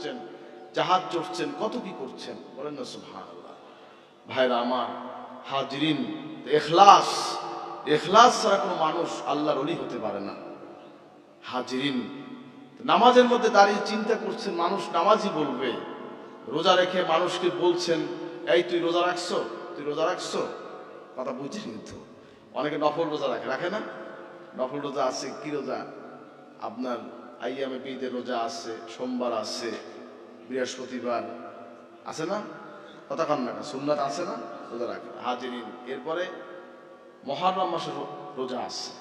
করছেন, জাহাজ চড়ছেন, কত কি করছেন, বলেন না সুবহানাল্লাহ। ভাইরা আমার হাজিরিন, ইখলাস, ইখলাস ছাড়া কোনো মানুষ আল্লাহর ওলি হতে পারে না। হাজিরিন, নামাজের মধ্যে দাঁড়িয়ে চিন্তা করছেন, মানুষ নামাজি বলবে, রোজা রেখে মানুষকে বলছেন, এই তুই রোজা রাখছো, তুই রোজা রাখছো, কথা বুঝছেন? কিন্তু অনেকে নফল রোজা রাখে, রাখে না? নফল রোজা আছে, কি রোজা? আপনার আইয়ামে বিদের রোজা আছে, সোমবার আছে, বৃহস্পতিবার আছে না? কথা কন না, সুন্নাত আছে না? রোজা রাখে হাজিরিন। এরপরে মুহররম মাসের রোজা আছে,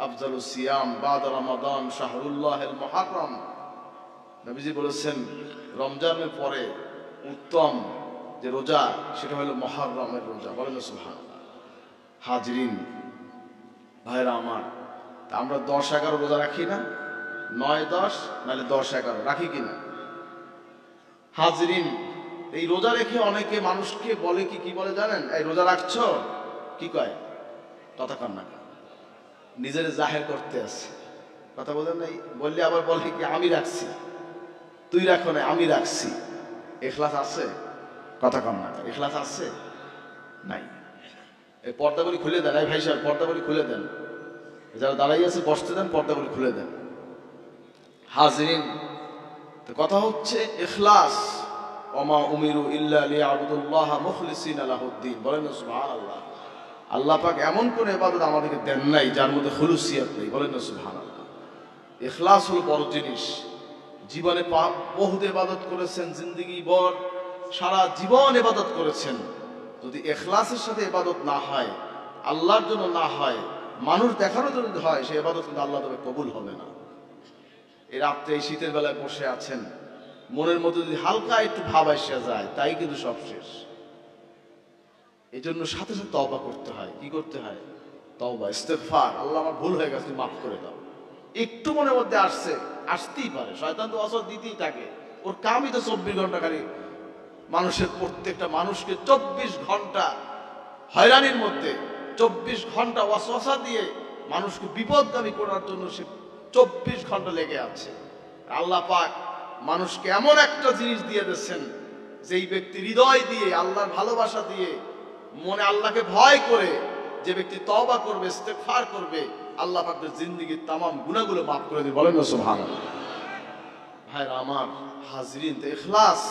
আফজালুস সিয়াম বাদা রমাদান শাহরুল্লাহিল মুহররম। নবীজি বলেছেন রমজানের পরে উত্তম যে রোজা সেটা হলো মুহররমের রোজা, বলেন না সুবহানাল্লাহ। হাজিরিন, ভাইরা আমার, আমরা 10-11 রোজা রাখি না? 9-10 নাহলে 10-11 রাখি কিনা? হাজিরিন, এই রোজা রেখে অনেকে মানুষকে বলে কি বলে জানেন? এই রোজা রাখছো, কি কয়? কথা কন না, নিজের জাহের করতে আছে, কথা বলেন নাই? বললে আবার বলে কি আমি রাখছি, তুই রাখো না, আমি রাখছি। ইখলাস আছে? কথা কন না, ইখলাস আছে? নাই। এই পর্দাগুলি খুলে দেন, এই ভাই সাহেব পর্দাগুলি খুলে দেন, যারা দাঁড়াই আছে বসতে দেন, পর্দাগুলি খুলে দেন। হাজিরিন, তো কথা হচ্ছে ইখলাস। ওমা উমিরু ইল্লা লিয়াবুদুল্লাহ মুখলিসিনা লাহুদ্দিন, বলেন না সুবহানাল্লাহ। আল্লাহ পাক এমন কোন ইবাদত আমাদেরকে দেন নাই যার মধ্যে খুলুসিয়াত নেই, বলেন না সুবহানাল্লাহ। ইখলাস হলো বড় জিনিস। জীবনে বহুত ইবাদত করেছেন, জিন্দেগি ভর সারা জীবন ইবাদত করেছেন, যদি ইখলাসের সাথে ইবাদত না হয়, আল্লাহর জন্য না হয়, মানুষ দেখানোর জন্য হয়, সেই ইবাদত কিন্তু আল্লাহ তবে কবুল হবে না। এই রাত্রে এই শীতের বেলায় বসে আছেন, মনের মধ্যে যদি হালকা একটু ভাব আসা যায়, তাই কিন্তু সব শেষ। এই জন্য সাথে সাথে তওবা করতে হয়। কি করতে হয়? তওবা, ইস্তেগফার। আল্লাহ আমার ভুল হয়ে গেছে, মাফ করে দাও। একটু মনের মধ্যে আসতেই পারে, শয়তান তো অসর দিতেই থাকে, ওর কামই তো 24 ঘন্টা খালি মানুষের, প্রত্যেকটা মানুষকে 24 ঘন্টা হয়রানির মধ্যে, 24 ঘন্টা ওয়াসওয়াসা দিয়ে মানুষকে বিপদগামী করার জন্য সে 24 ঘন্টা লেগে আছে। আল্লাহ পাক মানুষকে এমন একটা জিনিস দিয়ে দিচ্ছেন, যেই ব্যক্তি হৃদয় দিয়ে, আল্লাহর ভালোবাসা দিয়ে, মনে আল্লাহকে ভয় করে যে ব্যক্তি তওবা করবে, ইস্তেগফার করবে, আল্লাহ পাক তার জিন্দেগীর তামাম গুনাহগুলো মাফ করে দিবেন, বলেন না সুবহানাল্লাহ। ভাইরা আমার হাজিরিন, তো ইখলাস,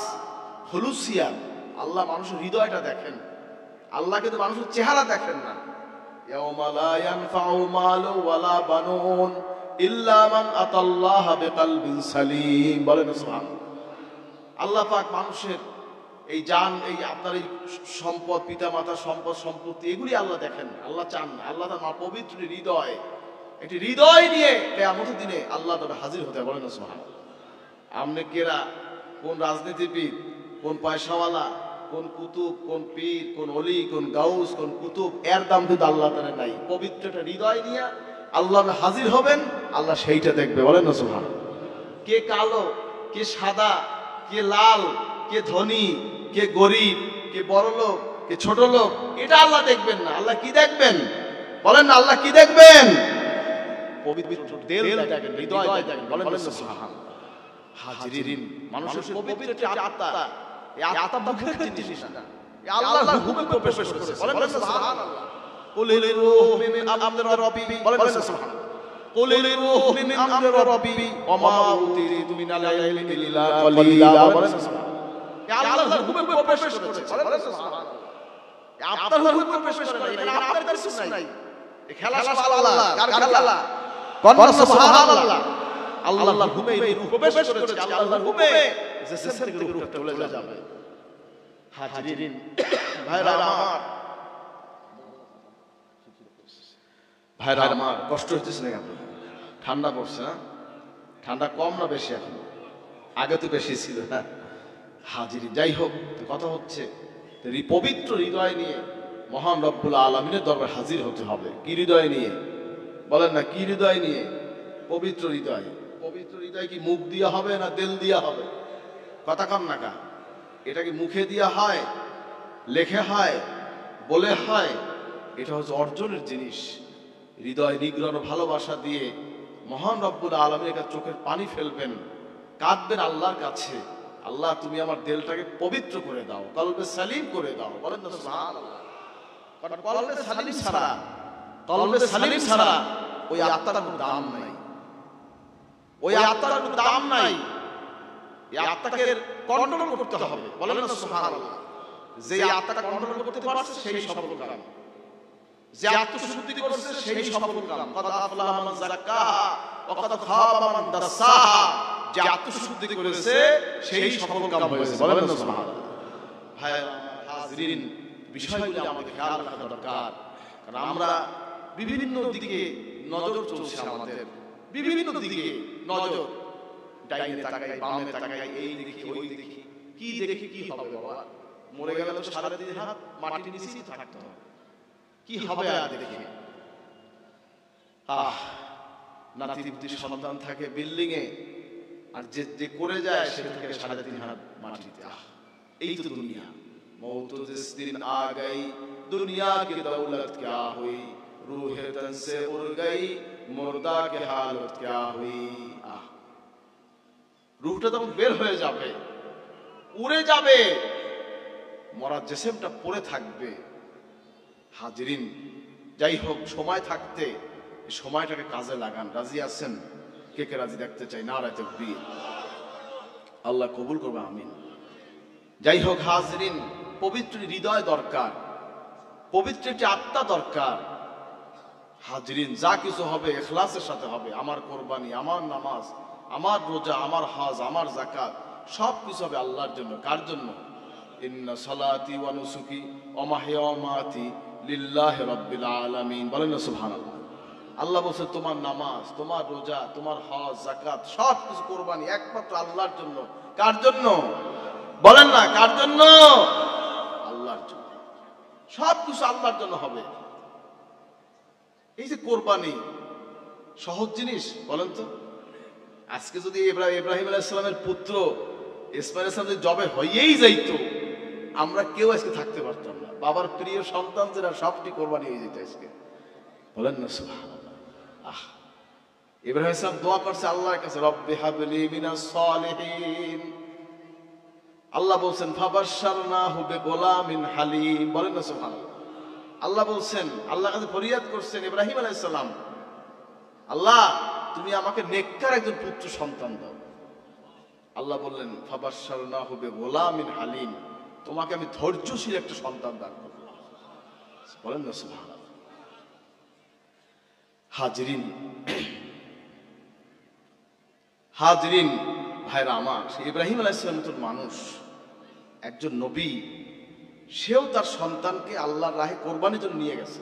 খুলুসিয়াত। আল্লাহ মানুষের হৃদয়টা দেখেন, আল্লাহ কিন্তু মানুষের চেহারা দেখেন না। ইয়াউমা লা ইয়ানফাউ মালু ওয়ালা বানুন ইল্লা মান আতাল্লাহা বিকলবিন সালিম, বলেন না সুবহানাল্লাহ। আল্লাহ পাক মানুষের এই জান, এই আপনার এই সম্পদ, পিতামাতা সম্পদ, সম্পত্তি, এগুলি আল্লাহ দেখেন না, আল্লাহ চান না। আল্লাহ তার পবিত্র হৃদয়, একটি হৃদয় নিয়ে কিয়ামতের দিনে আল্লাহ তবে হাজির হতে, বলেন না সুবহানাল্লাহ। আমনে কেরা, কোন রাজনীতিবিদ, কোন পয়সাওয়ালা, কোন কুতুব, কোন পীর, কোন অলি, কোন গাউস, কোন কুতুব, এর দাম কিন্তু আল্লাহ তাআলা নাই। পবিত্র একটা হৃদয় নিয়ে আল্লাহ হাজির হবেন, আল্লাহ সেইটা দেখবে, বলেন না সুবহানাল্লাহ। কে কালো, কে সাদা, কে লাল, কে ধনী, কে গরিব, কে বড় লোক, কে ছোট লোক, এটা আল্লাহ দেখবেন না। আল্লাহ কি দেখবেন? বলেন না, আল্লাহ কি দেখবেন? পবিত্র দিল দেখবেন, হৃদয় দেখবেন, বলেন না সুবহানাল্লাহ। হাজিরিন, মানুষের পবিত্র আত্মা, এই আত্মা মুখের জিনিস না, এই আল্লাহর হুকুমে প্রবেশ করেছে, বলেন না সুবহানাল্লাহ। কুলির রূহ মিন আমরি রাব্বি, বলেন না সুবহানাল্লাহ। কুলির রূহ মিন আমরি রাব্বি ওয়া মা উতিতু মিনাল ইলমি ইল্লা কলিলা, বলেন না সুবহানাল্লাহ। এই আল্লাহর হুকুমে প্রবেশ করেছে, বলেন না সুবহানাল্লাহ। এই আপনার হুকুমে প্রবেশ করে নাই, এটা আপনার কিছু নাই। এই খেলা আল্লাহ, কার খেলা? কোন সুবহানাল্লাহ। আল্লাহর হুকুমে এই রূহ প্রবেশ করেছে, আল্লাহর হুকুমে জিসম থেকে রূহটা চলে যাবে। হাজিরিন, ভাইরা আমার, ভাইরা আমার, কষ্ট হচ্ছে না আপনাদের? ঠান্ডা পড়ছে না? ঠান্ডা কম না বেশি? এখন আগে তো বেশি ছিল না। হাজিরিন, যাই হোক, কথা হচ্ছে এই পবিত্র হৃদয় নিয়ে মহান রব্বুল আলামিনের দরবারে হাজির হতে হবে। কি হৃদয় নিয়ে? বলেন না, কি হৃদয় নিয়ে? পবিত্র হৃদয়। পবিত্র হৃদয় কি মুখ দিয়া হবে না দিল দিয়া হবে? কথা কম না কা? এটা কি মুখে দিয়া হয়, লেখে হয়, বলে হয়? এটা হচ্ছে অর্জনের জিনিস। হৃদয় নিগ্রহ ভালোবাসা দিয়ে মহান রব্বুল আলামিনের কাছে চোখের পানি ফেলবেন, কাঁদবেন আল্লাহর কাছে, আল্লাহ তুমি আমার দিলটাকে পবিত্র করে দাও, কলবে সালিম করে দাও। বলেন না সুবহানাল্লাহ। কারণ কলবে সালিম ছাড়া, কলবে সালিম ছাড়া ওই আত্মার কোনো দাম নাই, ওই আত্মার কোনো দাম নাই। এই আত্মাকে কন্ট্রোল করতে হবে। বলেন না সুবহানাল্লাহ। যে আত্মাটা কন্ট্রোল করতে পারছে সেই সফল কাম, যে আত্মশুদ্ধি করেছে সেই সফল কাম। কদ আফলাহা মান যাক্কাহা ওয়া কদ খাবা মান দাসাহা। যে আত্মশুদ্ধি করেছে সেই সফল কাম হয়েছে। বলেন না সুবহানাল্লাহ। ভাই হাজিরিন, বিষয়গুলো আমাদের খেয়াল রাখা দরকার। কারণ আমরা বিভিন্ন দিকে নজর চলছে, আমাদের বিভিন্ন দিকে নজর, ডাইনে তাকাই, বামে তাকাই, এই দেখি ওই দেখি, কি দেখি কি হবে বাবা? মরে গেলে তো সারা দিন হাত মাটির নিচেই থাকতে হবে, কি হবে আর দেখি? নাতি সন্তান থাকে বিল্ডিং এ, আর যে করে যায় সেটা থেকে 3.5 হাত মাটিতে। এই তো দুনিয়া। মৌত জিস দিন আ গই, দুনিয়া কি দৌলত क्या हुई, रूह तन से उड़ गई, मुर्दा की हालत क्या हुई। রূহটা তখন বের হয়ে যাবে, উড়ে যাবে, মরার জিসিমটা পড়ে থাকবে। হাজিরিন, যাই হোক, সময় থাকতে এই সময়টাকে কাজে লাগান। রাজি আছেন? কে কে রাজি? দেখতে চাই নারায়ে তাকবীর। আল্লাহ কবুল করবে, আমিন। যাই হোক হাজিরিন, পবিত্র হৃদয় দরকার, পবিত্র একটি আত্মা দরকার। হাজিরিন, যা কিছু হবে ইখলাসের সাথে হবে। আমার কোরবানি, আমার নামাজ, আমার রোজা, আমার হজ, আমার যাকাত, সব কিছু হবে আল্লাহর জন্য। কার জন্য? ইন্না সালাতি ওয়া নুসুকি ওয়া মাহইয়া ওয়া মামাতি লিল্লাহি রাব্বিল আলামিন। বলেন না সুবহানাল্লাহ। আল্লাহ বলছে তোমার নামাজ, তোমার রোজা, তোমার হজ, যাকাত, সব কিছু কোরবানি একমাত্র আল্লাহর জন্য। কার জন্য? বলেন না, কার জন্য? আল্লাহর জন্য। সব কিছু আল্লাহর জন্য হবে। এই যে কোরবানি, সহজ জিনিস? বলেন তো। আজকে যদি ইব্রাহিম আলাইহিস সালামের পুত্র ইসমাঈল আলাইহিস সালাম যদি জবে হয়েই যাইতো, আমরা কেউ আজকে থাকতে পারতাম না। বাবার প্রিয় সন্তান যারা, সবটি কোরবানি হয়ে যেত আজকে। বলেন না সুবহানাল্লাহ। ইব্রাহিম আলাইহিস সালাম দোয়া করছে আল্লাহর কাছে, রব্বি হাবলি মিনাস সালিহিন। আল্লাহ বলছেন ফাবাশশারনাহু বিগুলামিন হালিম। বলেন না সুবহানাল্লাহ। আল্লাহ বলছেন, আল্লাহর কাছে ফরিয়াদ করছেন ইব্রাহিম আলাইহিস সালাম, আল্লাহ তুমি আমাকে নেককার একজন পুত্র সন্তান দাও। আল্লাহ বললেন ফাবাশশারনাহু বিগুলামিন হালিম, তোমাকে আমি ধৈর্যশীল একটা সন্তান দান করব। বলেন না সুবহানাল্লাহ। হাজিরিন, হাজিরিন ভাইরা আমার, ইব্রাহিম আলাইহিস সালামের মতো মানুষ, একজন নবী, সেও তার সন্তানকে আল্লাহর রাহে কোরবানির জন্য নিয়ে গেছে।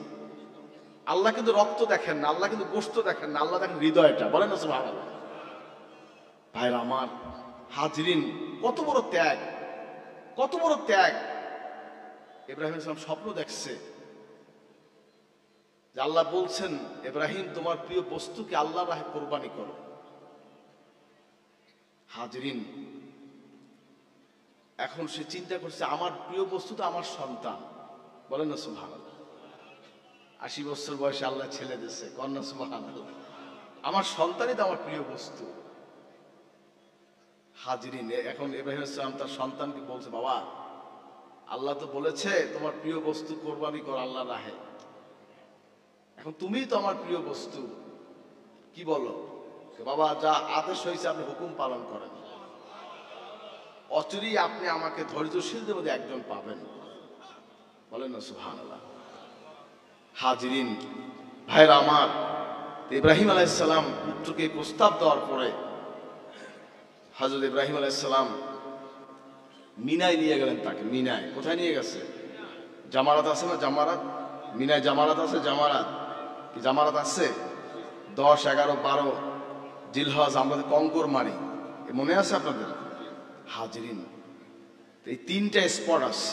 আল্লাহ কিন্তু রক্ত দেখেন না, আল্লাহ কিন্তু গোশত দেখেন না, আল্লাহ দেখেন হৃদয়টা। বলেন না সুবহানাল্লাহ। ভাইরা আমার, হাজিরিন, কত বড় ত্যাগ, কত বড় ত্যাগ। ইব্রাহিম আলাইহিস সালাম স্বপ্ন দেখছে যে আল্লাহ বলছেন, ইব্রাহিম তোমার প্রিয় বস্তুকে আল্লাহর রাহে কোরবানি করো। হাজিরিন, এখন সে চিন্তা করছে আমার প্রিয় বস্তু তো আমার সন্তান। বলেন না সুবহানাল্লাহ। 80 বছর বয়সে আল্লাহ ছেলে দিয়েছে, কন্যা। সুবহানাল্লাহ। আমার সন্তানই তো আমার প্রিয় বস্তু। হাজিরিন, এখন ইব্রাহিম আলাইহিস সালাম তার সন্তানকে বলছে, বাবা আল্লাহ তো বলেছে তোমার প্রিয় বস্তু কোরবানি কর আল্লাহর রাহে, এখন তুমিই তো আমার প্রিয় বস্তু, কি বলো? বাবা যা আদেশ হয়েছে আপনি হুকুম পালন করেন, অচিরেই আপনি আমাকে ধৈর্যশীলদের মধ্যে একজন পাবেন। বলেন না সুবহানাল্লাহ। হাজিরিন ভাইরা আমার, ইব্রাহিম আলাইহিস সালাম পুত্রকে প্রস্তাব দেওয়ার পরে হযরত ইব্রাহিম আলাইহিস সালাম মিনায় নিয়ে গেলেন তাকে। মিনায় কোথায় নিয়ে গেছে? জামারাত আছে না? জামারাত, মিনায় জামারাত আছে। জামারাত কি জামারাত আছে? 10, 11, 12 জিলহজ আমরা কঙ্কর মারি, মনে আছে আপনাদের? হাজিরিন, এই 3টা স্পট আছে।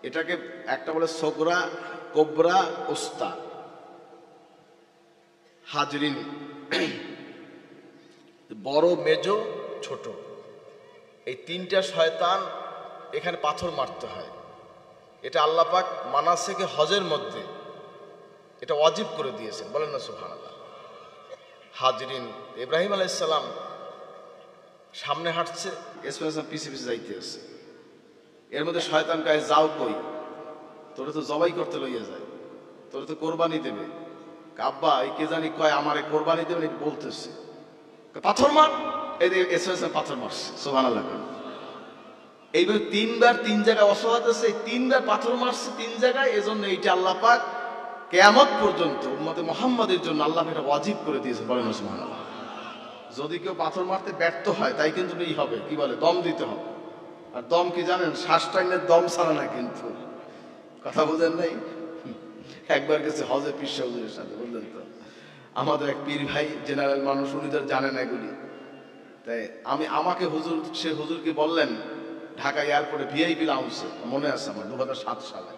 এটাকে একটা বলে সগরা, কোবরা, উস্তা। হাজিরিন, বড়, মেজো, ছোট, এই 3টা শয়তান এখানে পাথর মারতে হয়। এটা আল্লাহ পাক মানাসিকে হজের মধ্যে এটা ওয়াজিব করে দিয়েছেন। বলেন না সুবহানাল্লাহ। হাজিরিন, ইব্রাহিম আলাইহিস সালাম সামনে হাঁটছে, ইসমাইল পিছে পিছে যাইতে আছে। এর মধ্যে শয়তান কয়, যাও কই, তোরে তো জবাই করতে লইয়া যায়, তোরে তো কোরবানি দেবে। আব্বা এই কে জানি কয় আমারে কোরবানি দেবে বলতেছে, পাথর মার। এই যে ইসমাইল পাথর মারছে, সুবহানাল্লাহ। এইভাবে তিনবার তিন জায়গায় অসহায় আছে, তিনবার পাথর মারছে তিন জায়গায়। এজন্য এইটা আল্লাহ পাক কিয়ামত পর্যন্ত উম্মতে মুহাম্মাদের জন্য আল্লাহ এটা ওয়াজিব করে দিয়েছে, বলেন সুবহানাল্লাহ। যদি কেউ পাথর মারতে ব্যর্থ হয় তাই কিন্তু এই হবে, কি বলে, দম দিতে হবে। আর দম কি জানেন, শ্বাস টাইনের দম ছাড়া না কিন্তু, কথা বুঝেন নাই? একবার গেছে হজে পীর হুজুরের সাথে, বুঝলেন তো, আমাদের এক পীর ভাই জেনারেল মানুষ, উনি তো জানেন এগুলি। তাই আমাকে হুজুর, সে হুজুরকে বললেন ঢাকা এয়ারপোর্টে ভিআইপি লাউঞ্জে, মনে আছে আমার 2007 সালে।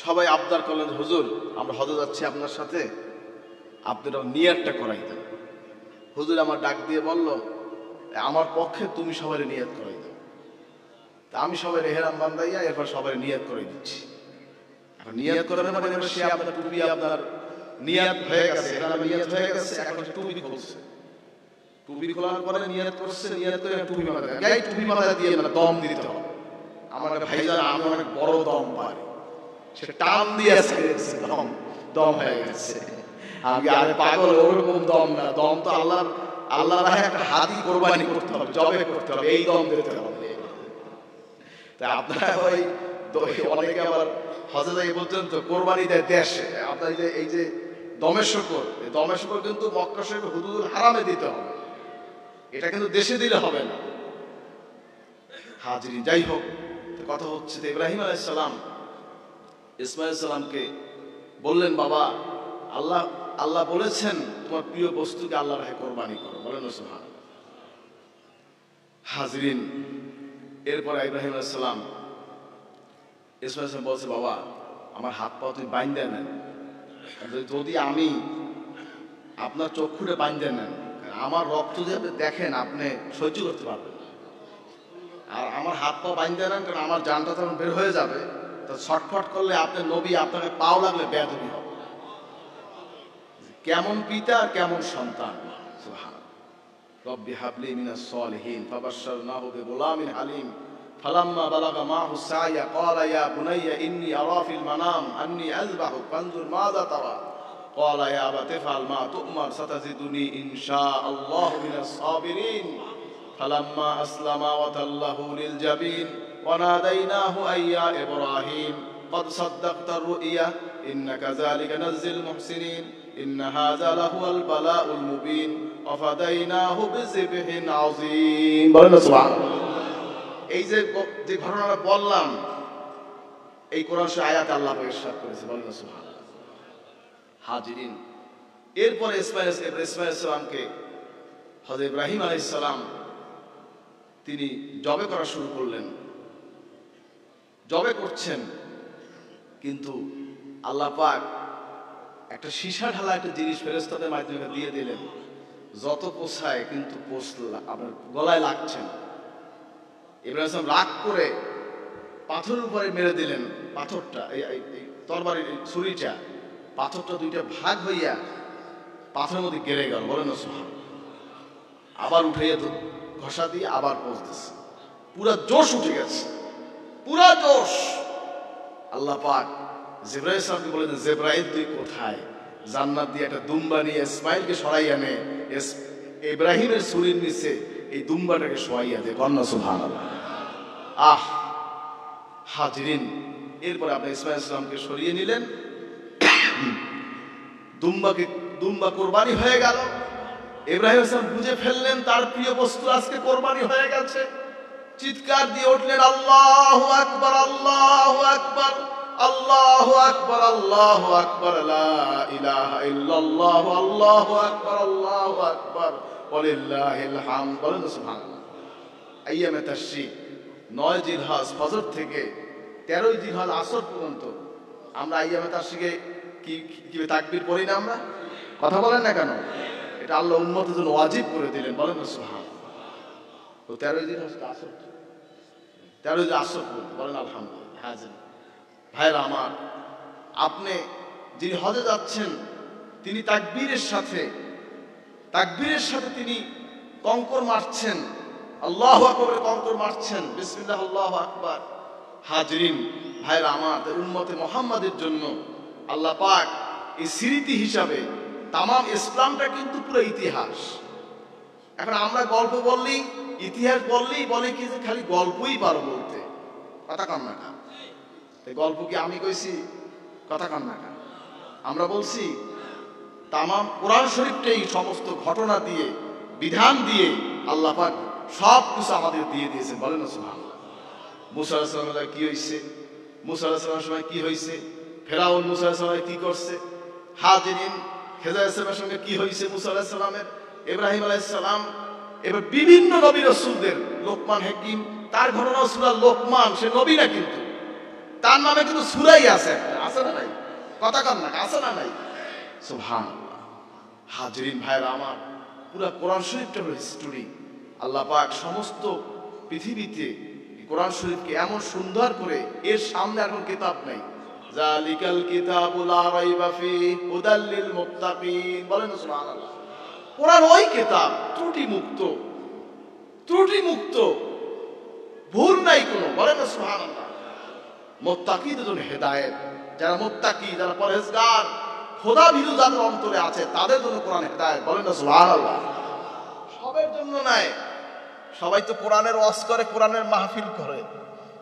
সবাই আবদার করলেন, হুজুর আমরা হজে যাচ্ছি আপনার সাথে, আপনারা নিয়াতটা করাই দেন। হুজুর আমার ডাক দিয়ে বলল, আমার পক্ষে তুমি সবাই নিয়াত করাই দাও। তা আমি সবাই এহরাম বান্ধাইয়া এরপর সবাই নিয়াত করে দিচ্ছি। এখন নিয়াত করার মানে সে আপনার টুপি, আপনার নিয়াত হয়ে গেছে, এহরাম নিয়াত হয়ে গেছে, এখন টুপি খুলছে। টুপি খোলার পরে নিয়াত করছে, নিয়াত করে টুপি মাথা, গায়ে টুপি মাথা দিয়ে মানে দম দিতে হবে। আমার ভাইজান আমি অনেক বড় দম পারি, সে টান দিয়ে ছেড়েছে, দম হয়ে গেছে। আমি আরে পাগল, ওরকম দম না, দম তো আল্লাহর রাহে একটা হাদি কোরবানি করতে হবে, জবে করতে হবে, এই দম দিতে হবে। তাই আপনারা ওই অনেকে আবার হজে যায় পর্যন্ত কোরবানি দেয় দেশে। আপনার এই যে দমের শুকর, এই দমের শুকর কিন্তু মক্কা শরীফে হুদুদুল হারামে দিতে হবে, এটা কিন্তু দেশে দিলে হবে না। হাজিরি, যাই হোক, কথা হচ্ছে যে ইব্রাহিম আলাইহিস সালাম ইসমাইল সালামকে বললেন, বাবা আল্লাহ বলেছেন তোমার প্রিয় বস্তুকে আল্লাহর রাহে কোরবানি করো, বলেন সুবহানাল্লাহ। হাজরিন, এরপরে ইব্রাহিম আলাইহিস সালাম ইসমাইল সালাম বলছে, বাবা আমার হাত পা তুমি বাইন্ধে নেন, যদি আমি আপনার চক্ষুরে বাইন্ধে নেন, আমার রক্ত যদি আপনি দেখেন আপনি সহ্য করতে পারবেন না। আর আমার হাত পা বাইন্ধে নেন, কারণ আমার জানটা তখন বের হয়ে যাবে, তো ছটফট করলে আপনার নবী আপনাকে পাও লাগলে বেয়াদবি হবে। কেমন পিতা আর কেমন সন্তান, সুবহানাল্লাহ। রব্বি হাবলি মিনাস সালিহিন ফাবাশশারনাহু বিগুলামিন হালিম ফালাম্মা বালাগা মাহু সায়া ক্বালা ইয়া বুনাইয়া ইন্নী আরা ফিল মানাম আন্নী আযবাহু ফানজুর মাযা তারা ক্বালা ইয়া আবাতি ইফআল মা তু'মার সাতাজিদুনি ইনশাআল্লাহু মিনাস সাবিরিন ফালাম্মা আসলামা ওয়া তাল্লাহু লিল জাবিন ওয়া নাদাইনাহু আইয়া ইব্রাহিম قد صدقت الرؤيا إن كذلك نجزي المحسنين إن هذا لهو البلاء المبين وفديناه بذبح عظيم বলেন সুবহানাল্লাহ। এই যে ঘটনাটা বললাম, এই কোরআন আয়াত আল্লাহ ইরশাদ করেছে, বলেন সুবহানাল্লাহ। হাজিরিন, এরপরে ইসমাইল সালামকে হযরত ইব্রাহিম আলাইহিস সালাম তিনি জবে করা শুরু করলেন। জবে করছেন, কিন্তু আল্লাহ পাক একটা সীসা ঢালা একটা জিনিস ফেরেশতাদের মাধ্যমে দিয়ে দিলেন, যত পোছায় কিন্তু আপনার গলায় লাগছেন। ইব্রাহিম রাগ করে পাথরের উপরে মেরে দিলেন। পাথরটা এই তরবারির ছুরিটা, পাথরটা দুইটা ভাগ হইয়া পাথরের মধ্যে গেড়ে গেল, বলেন সুবহানাল্লাহ। আবার উঠে ঘষা দিয়ে আবার পৌঁছতেছে, পুরা জোশ উঠে গেছে, পুরা জোশ। আল্লাহ পাক জিবরাইল সাহেবকে বলেন, জিবরাইল তুই কোথায়? জান্নাত দিয়ে একটা দুম্বা নিয়ে ইসমাইলকে সরাই আনে, ইব্রাহিমের ছুরির নিচে এই দুম্বাটাকে শোয়াইয়া দে, কন্যা সুবহানাল্লাহ। আহ হাজিরিন, এরপরে আপনি ইসমাইল ইসলামকে সরিয়ে নিলেন, দুম্বা কোরবানি হয়ে গেল। ইব্রাহিম ইসলাম বুঝে ফেললেন তার প্রিয় বস্তু আজকে কোরবানি হয়ে গেছে। চিৎকার দিয়ে উঠলেন, আল্লাহু আকবার, আল্লাহু আকবার, আল্লাহু আকবার, আল্লাহু আকবার, লা ইলাহা ইল্লাল্লাহ, আল্লাহু আকবার, আল্লাহু আকবার, ওয়ালিল্লাহিল হামদ, বলেন সুবহানাল্লাহ। আইয়ামে তাশরীক 9 জিলহজ ফজর থেকে 13 জিলহজ আসর পর্যন্ত আমরা আইয়ামে তাশরীকে কি তাকবীর পড়ি না? আমরা কথা বলেন না কেন? এটা আল্লাহ উম্মতের জন্য ওয়াজিব করে দিলেন, বলেন সুবহানাল্লাহ। তো 13 জিলহজ আসর, 13 আসর বলেন আলহামদুলিল্লাহ। হাজির ভাইরা আমার, আপনি যিনি হজে যাচ্ছেন তিনি তাকবীরের সাথে তিনি কঙ্কর মারছেন, আল্লাহু আকবার কঙ্কর মারছেন, বিসমিল্লাহ আল্লাহু আকবার। হাজরিন ভাইরা আমার, উম্মতে মুহাম্মাদের জন্য আল্লাহ পাক এই স্মৃতি হিসাবে তামাম ইসলামটা কিন্তু পুরো ইতিহাস। এখন আমরা গল্প বললেই, ইতিহাস বললেই বলে কি যে খালি গল্পই পারো বলতে, কথা কন না কা? গল্প কি আমি কইছি? কথা কন না কা? আমরা বলছি তামাম কোরআন শরীফটাই সমস্ত ঘটনা দিয়ে, বিধান দিয়ে আল্লাহ পাক সব কিছু আমাদের দিয়ে দিয়েছেন, বলেন না সুবহানাল্লাহ। মুসা আলাইহিস সালামের কি হয়েছে, মুসা আলাইহিস সালামের সময় কি হয়েছে, ফেরাউন মুসা আলাইহিস সালামের কি করছে, হাজরিন খেজর আলাইহিস সালামের সঙ্গে কি হয়েছে মুসা আলাইহিস সালামের, ইব্রাহিম আলাইহিস সালাম, এবার বিভিন্ন নবী রাসূলদের, লোকমান হাকিম তার ঘটনা সূরা লোকমান, সে নবী না কিন্তু তার নামে কিন্তু সূরাই আছে একটা, আছে না নাই? কথা কন না, আছে না নাই? সুবহানাল্লাহ। হাজরিন ভাইরা আমার, পুরা কোরআন শরীফটা হলো হিস্টোরি। আল্লাহ পাক সমস্ত পৃথিবীতে কোরআন শরীফকে এমন সুন্দর করে, এর সামনে এখন কিতাব নাই, জালিকাল কিতাবু লা রাইবা ফিহি হুদাল লিল মুত্তাকিন, বলেন সুবহানাল্লাহ। কোরআন ওই কিতাব, ত্রুটি মুক্ত, ত্রুটি মুক্ত, ভুল নাই কোনো, বলেন সুবহানাল্লাহ। মুত্তাকিদের জন্য হেদায়েত, যারা মুত্তাকি, যারা পরহেজগার, খোদা ভীরু যাদের অন্তরে আছে তাদের জন্য কোরআন হেদায়েত, বলেন না সুবহানাল্লাহ। সবার জন্য নাই। সবাই তো কোরআনের ওয়াজ করে, কোরআনের মাহফিল করে,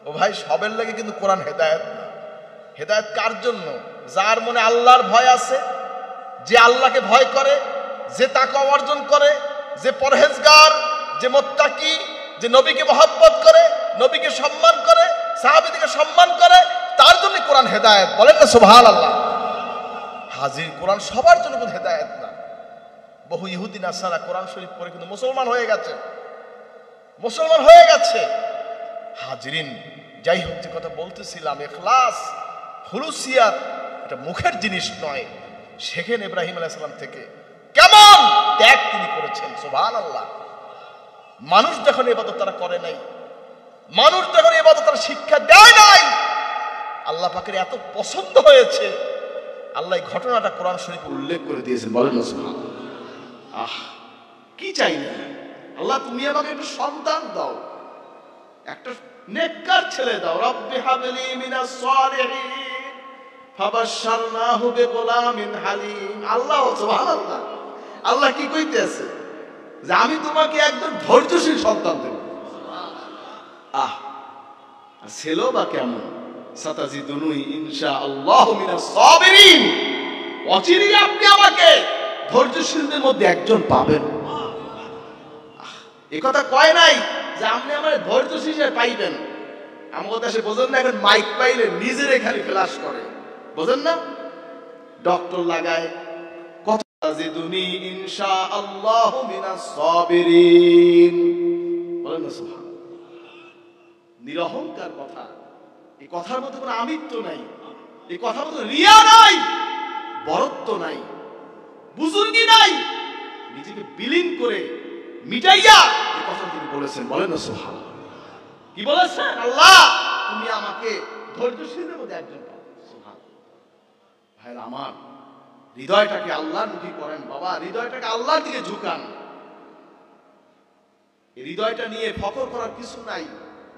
ও ভাই সবের লাগে কিন্তু কোরআন হেদায়েত না। হেদায়েত কার জন্য? যার মনে আল্লাহর ভয় আছে, যে আল্লাহকে ভয় করে, যে তাকওয়া অর্জন করে, যে পরহেজগার, যে মুত্তাকি, যে নবীকে মহব্বত করে, নবীকে সম্মান করে, সাহাবীদেরকে সম্মান করে, তার জন্য কোরআন হেদায়েত, বলেন না সুবহানাল্লাহ। হাজির কোরআন সবার জন্য কিন্তু হেদায়েত না। বহু ইহুদি নাসারা কোরআন শরীফ পড়ে কিন্তু মুসলমান হয়ে গেছে, মুসলমান হয়ে গেছে। হাজরিন, যাই হোক, যে কথা বলতেছিলাম, ইখলাস, খুলুসিয়াত এটা মুখের জিনিস নয়। শেখেন ইব্রাহিম আলাইহিস সালাম থেকে কেমন ত্যাগ তিনি করেছেন, সুবহানাল্লাহ। মানুষ যখন ইবাদত তারা করে নাই, মানুষ যখন ইবাদত তারা শিক্ষা দেয় নাই, আল্লাহ পাকের এত পছন্দ হয়েছে, আল্লাহ এই ঘটনাটা কোরআন শরীফে উল্লেখ করে দিয়েছেন, বলেন না সুবহানাল্লাহ। আহ, কি চাই না আল্লাহ, তুমি আমাকে একটু সন্তান দাও, একটা নেককার ছেলে দাও। রব্বি হাবলি মিনাস সালিহিন ফাবাশশারনাহু বিগুলামিন হালিম। আল্লাহ সুবহানাল্লাহ, আল্লাহ কি কইতেছে যে আমি তোমাকে একজন ধৈর্যশীল সন্তান দেব। আহ, ছেলে বা কেমন, সাতাজিদুনি ইনশাআল্লাহু মিনাস সাবিরিন, অচিরেই আপনি আমাকে ধৈর্যশীলদের মধ্যে একজন পাবেন। এই কথা কয় নাই যে আপনি আমার ধৈর্যশীল হিসেবে পাইবেন। আমাদের দেশে বোঝেন না, এখন মাইক পাইলে নিজেরে খালি ফ্ল্যাশ করে, বোঝেন না, ডক্টর লাগায় কথা জিদুনি ইনশাআল্লাহু মিনাস সাবিরিন, বলেন না সুবহানাল্লাহ। নিরহংকার কথা, এই কথার মধ্যে কোনো আমিত্ব নাই, এই কথার মধ্যে রিয়া নাই, বরত্ব নাই, বুজুর্গি নাই, নিজেকে বিলীন করে মিটাইয়া এই কথা তিনি বলেছেন, বলেন না সুবহানাল্লাহ। কি বলেছেন? আল্লাহ তুমি আমাকে ধৈর্যশীলদের মধ্যে একজন পাও, সুবহানাল্লাহ। ভাইরা আমার, হৃদয়টাকে আল্লাহর মুখী করেন বাবা, হৃদয়টাকে আল্লাহর দিকে ঝুঁকান। এই হৃদয়টা নিয়ে ফখর করার কিছু নাই,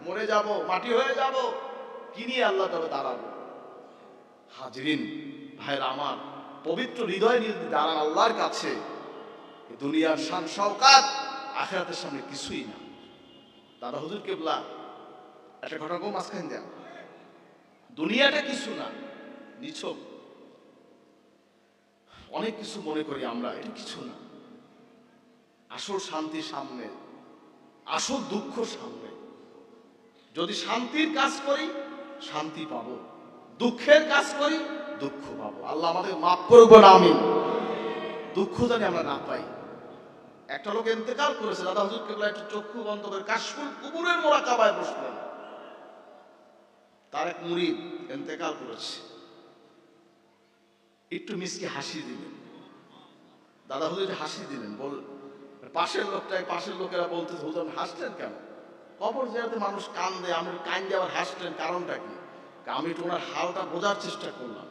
মরে যাব, মাটি হয়ে যাব, কি নিয়ে আল্লাহ তবে দাঁড়াবো? হাজরিন ভাইরা আমার, পবিত্র হৃদয় নিয়ে দাঁড়ান আল্লাহর কাছে, দুনিয়ার শান শওকাত আখিরাতের সামনে কিছুই না। দাদা হুজুর কেবলা একটা ঘটনা কো মাঝখানে দেন, দুনিয়াটা কিছু না, নিছক অনেক কিছু মনে করি আমরা, এটা কিছু না। আসল শান্তি সামনে, আসল দুঃখ সামনে। যদি শান্তির কাজ করি শান্তি পাবো, দুঃখের কাজ করি দুঃখ পাবো। আল্লাহ আমাদের মাফ করবেন, আমিন। দুঃখ জানি আমরা না পাই। একটা লোক ইন্তেকাল করেছে, দাদা হুজুর কেবলা একটু চক্ষু বন্ধ করে কাশফুল কুবুরের মোরাকাবায় বসলেন। তার এক মুরিদ ইন্তেকাল করেছে, একটু মিষ্টি হাসি দিলেন, দাদা হুজুর হাসি দিলেন। পাশের লোকেরা বলতেছে, হুজুর হাসলেন কেন? কবর জিয়ারতে মানুষ কান্দে, আমি কান্দে আবার হাসলেন, কারণটা কি? আমি তো ওনার হালটা বোঝার চেষ্টা করলাম,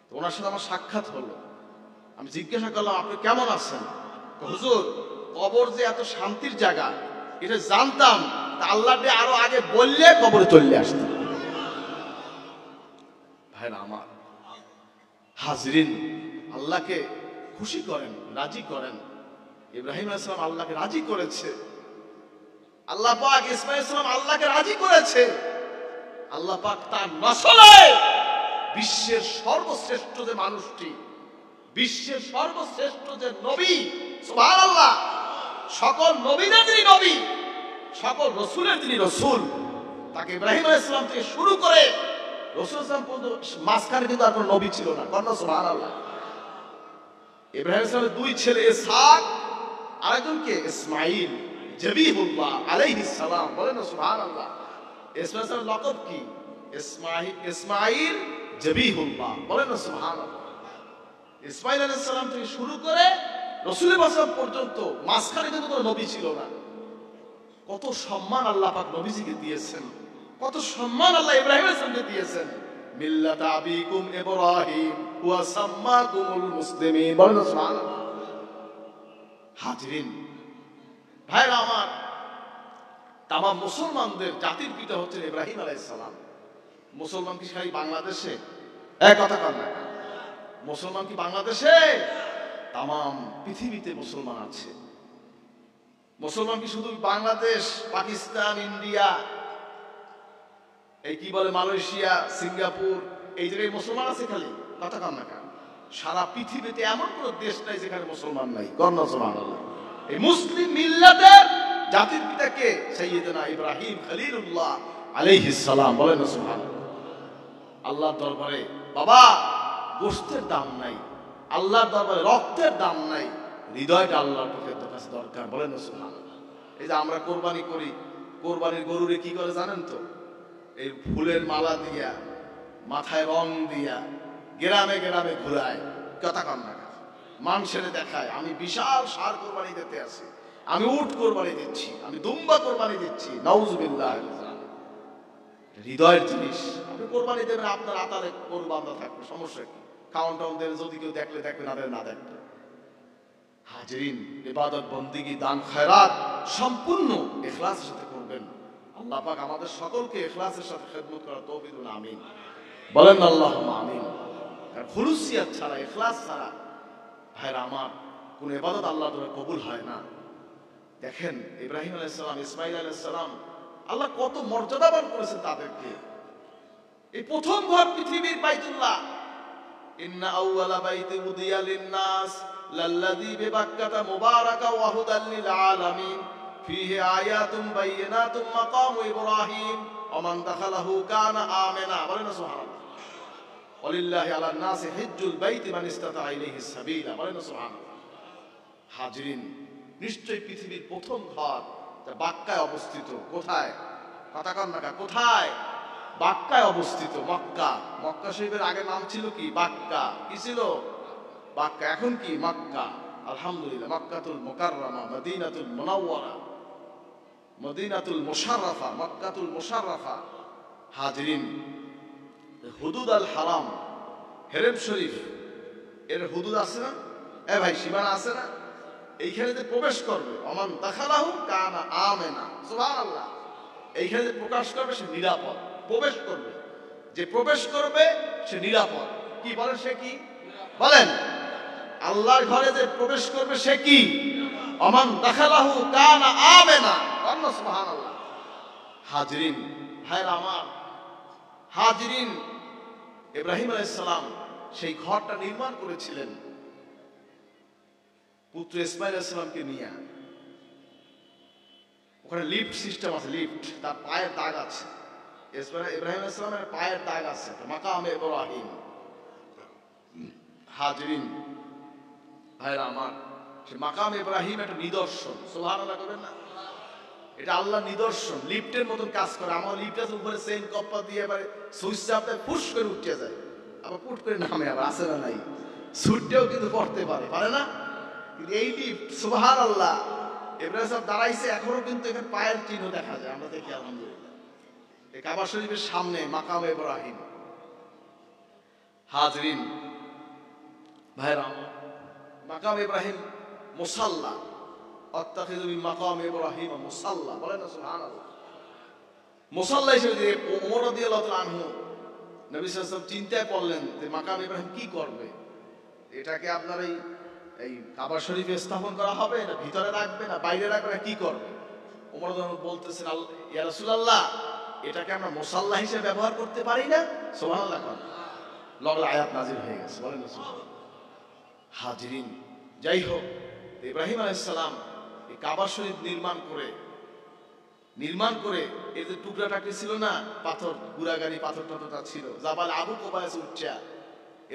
তো ওনার সাথে আমার সাক্ষাৎ হলো। আমি জিজ্ঞাসা করলাম, আপনি কেমন আছেন? হুজুর কবর যে এত শান্তির জায়গা এটা জানতাম, তা আল্লাহ আরো আগে বললে কবরে চলে আসতাম। ভাইরা আমার হাজরিন, আল্লাহকে খুশি করেন, রাজি করেন। ইব্রাহিম আলাইহিস সালাম আল্লাহকে রাজি করেছে, আল্লাহ পাক ইসমাঈল আলাইহিস সালাম আল্লাহকে রাজি করেছে। আল্লাহ পাক তার নসলে বিশ্বের সর্বশ্রেষ্ঠ যে মানুষটি, বিশ্বের সর্বশ্রেষ্ঠ যে নবী, সুবহানাল্লাহ, সকল নবীদের যিনি নবী, সকল রসুলের যিনি রসুল, তাকে ইব্রাহিম আলাইহিস সালাম থেকে শুরু করে রাসূল সাল্লাল্লাহু আলাইহি ওয়াসাল্লাম পর্যন্ত মাঝখানে কিন্তু আর কোনো নবী ছিল না। কন্যা সুবহানাল্লাহ। ইব্রাহিম আলাইহিস সালামের দুই ছেলে ইসহাক, আরেকজনকে ইসমাঈল জবিহুল্লাহ আলাইহিস সালাম, বলেন না সুবহানাল্লাহ। ইসমাঈল সালামের লকব কি? ইসমাঈল জবিহুল্লাহ, বলেন না সুবহানাল্লাহ। ইসমাঈল আলাইহিস সালাম থেকে শুরু করে রাসূল পাক পর্যন্ত মাঝখানে কিন্তু কোনো নবী ছিল না। কত সম্মান আল্লাহ পাক নবীজিকে দিয়েছেন, কত সম্মান আল্লাহ ইব্রাহিম আলাইহিস সালামকে দিয়েছেন। মিল্লাত আবিকুম ইব্রাহিম ওয়া সাম্মাকুমুল মুসলিমিন, বলেন সুবহানাল্লাহ। হাজরিন, ভাইরা আমার, তাম মুসলমানদের জাতির পিতা হচ্ছেন ইব্রাহিম আলাইহিস সালাম। মুসলমান কি খালি বাংলাদেশে? এক কথা কন না, মুসলমান কি বাংলাদেশে? তাম পৃথিবীতে মুসলমান আছে। মুসলমান কি শুধু বাংলাদেশ, পাকিস্তান, ইন্ডিয়া, এই কি বলে মালয়েশিয়া, সিঙ্গাপুর, এই জায়গায় মুসলমান আছে খালি? কথা কন না কেন? সারা পৃথিবীতে এমন কোন দেশ নাই যেখানে মুসলমান নাই। কন্যা সুবহানাল্লাহ। এই মুসলিম মিল্লাতের জাতির পিতা কে? সাইয়্যিদনা ইব্রাহিম খলিলুল্লাহ আলাইহিস সালাম, বলেন না সুবহানাল্লাহ। আল্লাহর দরবারে বাবা গোশতের দাম নাই, আল্লাহর দরবারে রক্তের দাম নাই, হৃদয়টা আল্লাহর কাছে দরকার, বলেন না সুবহানাল্লাহ। এই যে আমরা কোরবানি করি, কোরবানির গরুরে কি করে জানেন তো? এই ফুলের মালা দিয়া, মাথায় রং দিয়া, গ্রামে গ্রামে ঘুরায়, কথা কন না, মানুষের দেখায় আমি বিশাল ষাঁড় কোরবানি দিতে আছি, আমি উট কোরবানি দিচ্ছি, আমি দুম্বা কোরবানি দিচ্ছি। নাউজুবিল্লাহ। হৃদয়ের জিনিস। আপনি কোরবানি দেবেন, আপনার আতালে গরু বান্ধা থাকবে, সমস্যা কি? খাওয়ান টাউন দেবেন, যদি কেউ দেখলে দেখবে, না দেখলে না দেখবে। হাজরিন, ইবাদত বন্দেগী দান খয়রাত সম্পূর্ণ ইখলাসের সাথে করবেন। আল্লাহ পাক আমাদের সকলকে ইখলাসের সাথে খেদমত করার তৌফিক দিন, আমিন, বলেন আল্লাহুম্মা আমিন। কারণ খুলুসিয়াত ছাড়া, ইখলাস ছাড়া ভাইরা আমার কোন ইবাদত আল্লাহর দরবারে কবুল হয় না। দেখেন ইব্রাহিম আলাইহিস সালাম, ইসমাঈল আলাইহিস সালাম, আল্লাহ কত মর্যাদাবান করেছেন তাদেরকে। এই প্রথম ঘর পৃথিবীর বাইতুল্লাহ। ইন্না আউওয়ালা বাইতি উদিয়া লিন-নাস লাল্লাযী বিবাক্কাতা মুবারাকা ওয়া হুদাল লিল আলামিন ফীহি আয়াতুম বাইয়িনাতুম মাকামু ইব্রাহিম ওয়া মান দাখালাহু কানা আমিনা, বলেন সুবহানাল্লাহ। ওয়ালিল্লাহি আলান নাসি হিজ্জুল বাইতি মান ইসতাতা ইলাইহিস সাবিলা, বলেন সুবহানাল্লাহ। হাজরিন, নিশ্চয়ই পৃথিবীর প্রথম ঘর যা বাক্কায় অবস্থিত। কোথায়? কথা কন না, কোথায়? বাক্কায় অবস্থিত, মক্কা। মক্কা শরীফের আগে নাম ছিল কি? বাক্কা। কি ছিল? বাক্কা। এখন কি? মক্কা। আলহামদুলিল্লাহ। মক্কাতুল মুকাররমা, মদিনাতুল মুনাওয়ারা, মদিনাতুল মুশাররাফা, মক্কাতুল মুশাররাফা। হাজরিন, হুদুদ আল হারাম, হেরেম শরীফ, এর হুদুদ আছে না? এ ভাই, সীমানা আছে না? এইখানে যে প্রবেশ করবে, ওমান দাখালাহু কানা আমিনা, সুবহানাল্লাহ। এইখানে যে প্রকাশ করবে সে নিরাপদ। প্রবেশ করবে, যে প্রবেশ করবে সে নিরাপদ। কি বলেন? সে কি বলেন? আল্লাহর ঘরে যে প্রবেশ করবে সে কি? ওমান দাখালাহু কানা আমিনা, সুবহানাল্লাহ। হাজরিন, ভাইরা আমার, হাজরিন, ইব্রাহিম আলাইহিস সালাম সেই ঘরটা নির্মাণ করেছিলেন পুত্র ইসমাঈল আলাইহিস সালামকে নিয়ে। ওখানে লিফট সিস্টেম আছে, লিফট, তার পায়ের দাগ আছে। ইব্রাহিম আলাইহিস সালামের পায়ের দাগ আছে, মাকামে ইব্রাহিম। হাজরিন, ভাইরা আমার, সে মাকামে ইব্রাহিম একটা নিদর্শন। সুবহানাল্লাহ করবেন না? এটা আল্লাহর নিদর্শন। লিফটের মতন কাজ করে। আমার লিফট আছে, উপরে চেইন কপ্পা দিয়ে এবারে সুইচ চাপতে ফুস করে উঠে যায়, আবার পুট করে নামে, আবার আসে না নাই, ছুটতেও কিন্তু পড়তে পারে, পারে না? কিন্তু এই লিফট, সুবহানাল্লাহ, ইব্রাহিম সাহেব দাঁড়াইছে, এখনো কিন্তু এখানে পায়ের চিহ্ন দেখা যায়, আমরা দেখি আলহামদুলিল্লাহ। এই কাবা শরীফের সামনে মাকামে ইব্রাহিম। হাজরিন, ভাইরা, মাকাম ইব্রাহিম মুসাল্লা, আত্তাখিযু মিন মাকাম ইব্রাহিম মুসাল্লা, বলেন না সুবহানাল্লাহ। মুসাল্লা হিসেবে যে ওমর রাদিয়াল্লাহু তাআলা আনহু নবী সাল্লাল্লাহু আলাইহি ওয়াসাল্লাম চিন্তায় পড়লেন যে মাকাম ইব্রাহিম কি করবে, এটাকে আপনার এই কাবা শরীফে স্থাপন করা হবে, না ভিতরে রাখবে, না বাইরে রাখবে, না কি করবে? ওমর রাদিয়াল্লাহু বলতেছেন, ইয়া রাসূলুল্লাহ, এটাকে আমরা মুসাল্লা হিসেবে ব্যবহার করতে পারি না? সুবহানাল্লাহ। লগলা আয়াত নাযিল হয়ে গেছে, বলেন না সুবহানাল্লাহ। হাজিরিন, যাই হোক, ইব্রাহিম আলাইহিস সালাম এই কাবা শরীফ নির্মাণ করে এই যে টুকরা টাকরি ছিল না, পাথর, গুড়াগাড়ি পাথর টাথরটা ছিল, জাবাল আবু কুবায়সে উঠছে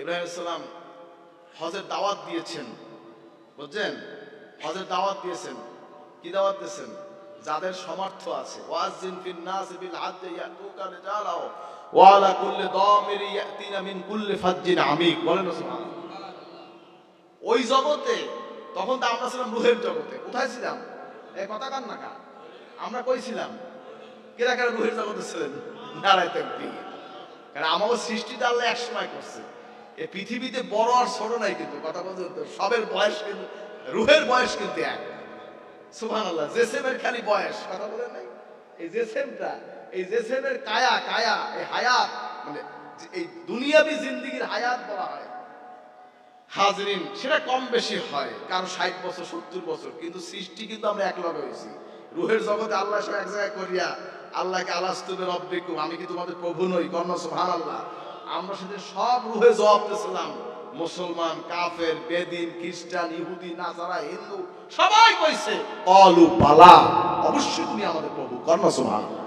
ইব্রাহিম আলাইহিস সালাম হজের দাওয়াত দিয়েছেন। বুঝছেন? হজের দাওয়াত দিয়েছেন। কি দাওয়াত দিয়েছেন? যাদের সামর্থ্য আছে, ওয়াজিন ফিন নাস বিল হাজ্জ ইয়াতুকা রিজালাও ওয়া আলা কুল্লি দামির ইয়াতিনা মিন কুল্লি ফাজ্জিন আমিক, বলেন না সুবহানাল্লাহ। ওই জগতে তখন তো আমরা ছিলাম রূহের জগতে। কোথায় ছিলাম? এই কথা কান না কা, আমরা কইছিলাম কেরা কেরা রূহের জগতে ছিলেন? নারায়ে তাকবীর। কারণ আমাদের সৃষ্টিটা আল্লাহ এক সময় করছে। এই পৃথিবীতে বড় আর ছোট নাই, কিন্তু কথা বলতে সবের বয়স কিন্তু, রূহের বয়স কিন্তু এক। সুবহানাল্লাহ। জেসেমের খালি বয়স, কথা বলেন নাই? এই জেসেমটা, এই জেসেমের কায়া, এই হায়াত, মানে এই দুনিয়াবি জিন্দেগির হায়াত বলা হয়। হাজরিন, সেটা কম বেশি হয়, কারো 60 বছর 70 বছর, কিন্তু সৃষ্টি কিন্তু আমরা এক লগে হয়েছি। রূহের জগতে আল্লাহ সব এক জায়গায় করিয়া আল্লাহকে আলাস্তু বিরাব্বিকুম, আমি কি তোমাদের প্রভু নই? কর্ণ সুবহানাল্লাহ। আমরা সেদিন সব রূহে জবাব দিয়েছিলাম। মুসলমান, কাফের, বেদিন, খ্রিস্টান, ইহুদি, নাসারা, হিন্দু সবাই কইছে ক্বালু বালা, অবশ্যই তুমি আমাদের প্রভু। কর্ণ সুবহানাল্লাহ।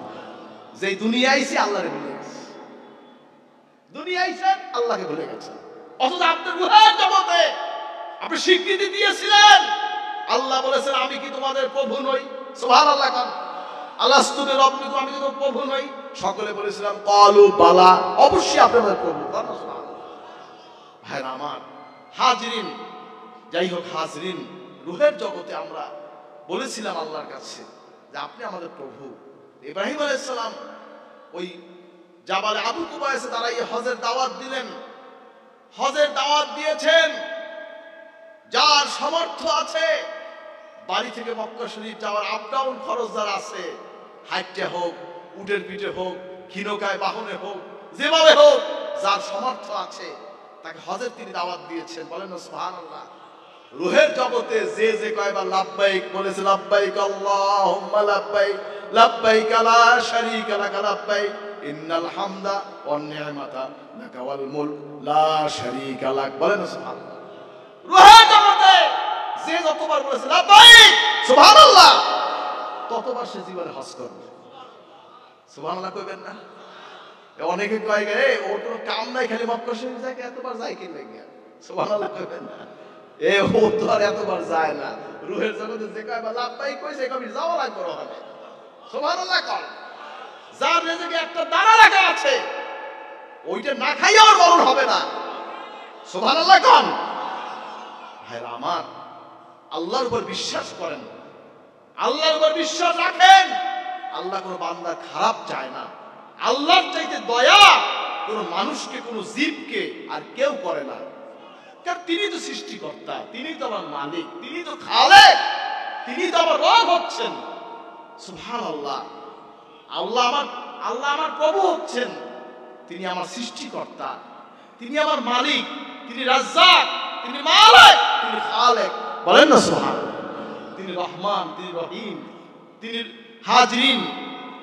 যেই দুনিয়া আইছে আল্লাহরে ভুলে গেছে, দুনিয়া আইছে আল্লাহকে ভুলে গেছে। অথচ আপনার রূহের জগতে আপনি স্বীকৃতি দিয়েছিলেন। আল্লাহ বলেছেন, আমি কি তোমাদের প্রভু নই? সুবহানাল্লাহ। আলাস্তু বিরাব্বিকুম, আমি কি তোমাদের প্রভু নই? সকলে বলেছিলাম ক্বালু বালা, অবশ্যই আপনি আমাদের প্রভু। ভাইরা আমার, হাজরিন, যাই হোক, হাজরিন, রূহের জগতে আমরা বলেছিলাম আল্লাহর কাছে যে আপনি আমাদের প্রভু। ইব্রাহিম আলাইহিস সালাম ওই জাবাল আবু কুবায়সে দাঁড়াইয়ে হজের দাওয়াত দিলেন। হজের দাওয়াত দিয়েছেন। যার সামর্থ্য আছে, বাড়ি থেকে মক্কা শরীফ যাওয়ার আপ ডাউন খরচ যার আছে, হাইটে হোক, উটের পিঠে হোক, ক্ষীণকায় বাহনে হোক, যেভাবে হোক, যার সামর্থ্য আছে তাকে হজের তিনি দাওয়াত দিয়েছেন। বলেন না সুবহানাল্লাহ। রূহের জগতে যে যে কয়বার লাব্বাইক বলেছে, লাব্বাইক আল্লাহুম্মা লাব্বাইক, লাব্বাইক লা শারীকা লাক লাব্বাইক, ইন্নাল হামদা ওয়ান নি'মাতা লাকা ওয়াল মুলক লা শারীকা লাক, বলেন না সুবহানাল্লাহ। রূহের জগতে যে যতবার বলেছে লাব্বাইক সুবহানাল্লাহ, ততবার সে জীবনে হজ করবে। সুবহানাল্লাহ কইবেন না? অনেকে কয় গে ওর কোনো কাম নাই, খালি মক্কা শরীফ যায়, এতবার যায় কি লাগে? সুবহানাল্লাহ কইবেন না? ও তো আর এতবার যায় না। রূহের জগতে যে কয়বার লাব্বাইক কইছে, কবি যাওয়া লাগবে ওখানে। সুবহানাল্লাহ কর। যার রিজিকে একটা দানা রাখা আছে, ওইটা না খাইয়া আর মরণ হবে না। সুবহানাল্লাহ কর। ভাইরা আমার, আল্লাহর উপর বিশ্বাস করেন, আল্লাহর উপর বিশ্বাস রাখেন। আল্লাহ কোনো বান্দার খারাপ চায় না। আল্লাহর চাইতে দয়া কোনো মানুষকে, কোনো জীবকে আর কেউ করে না। কারণ তিনি তো সৃষ্টিকর্তা, তিনি তো আমার মালিক, তিনি তো খালেক, তিনি তো আমার রব হচ্ছেন। সুবহানাল্লাহ। আল্লাহ আমার প্রভু হচ্ছেন, তিনি আমার সৃষ্টিকর্তা, তিনি আমার মালিক, তিনি রাজ্জাক, তিনি মালিক, তিনি খালেক, বলেন না সুবহানাল্লাহ। তিনি রহমান, তিনি রহিম, তিনি হাজরিন।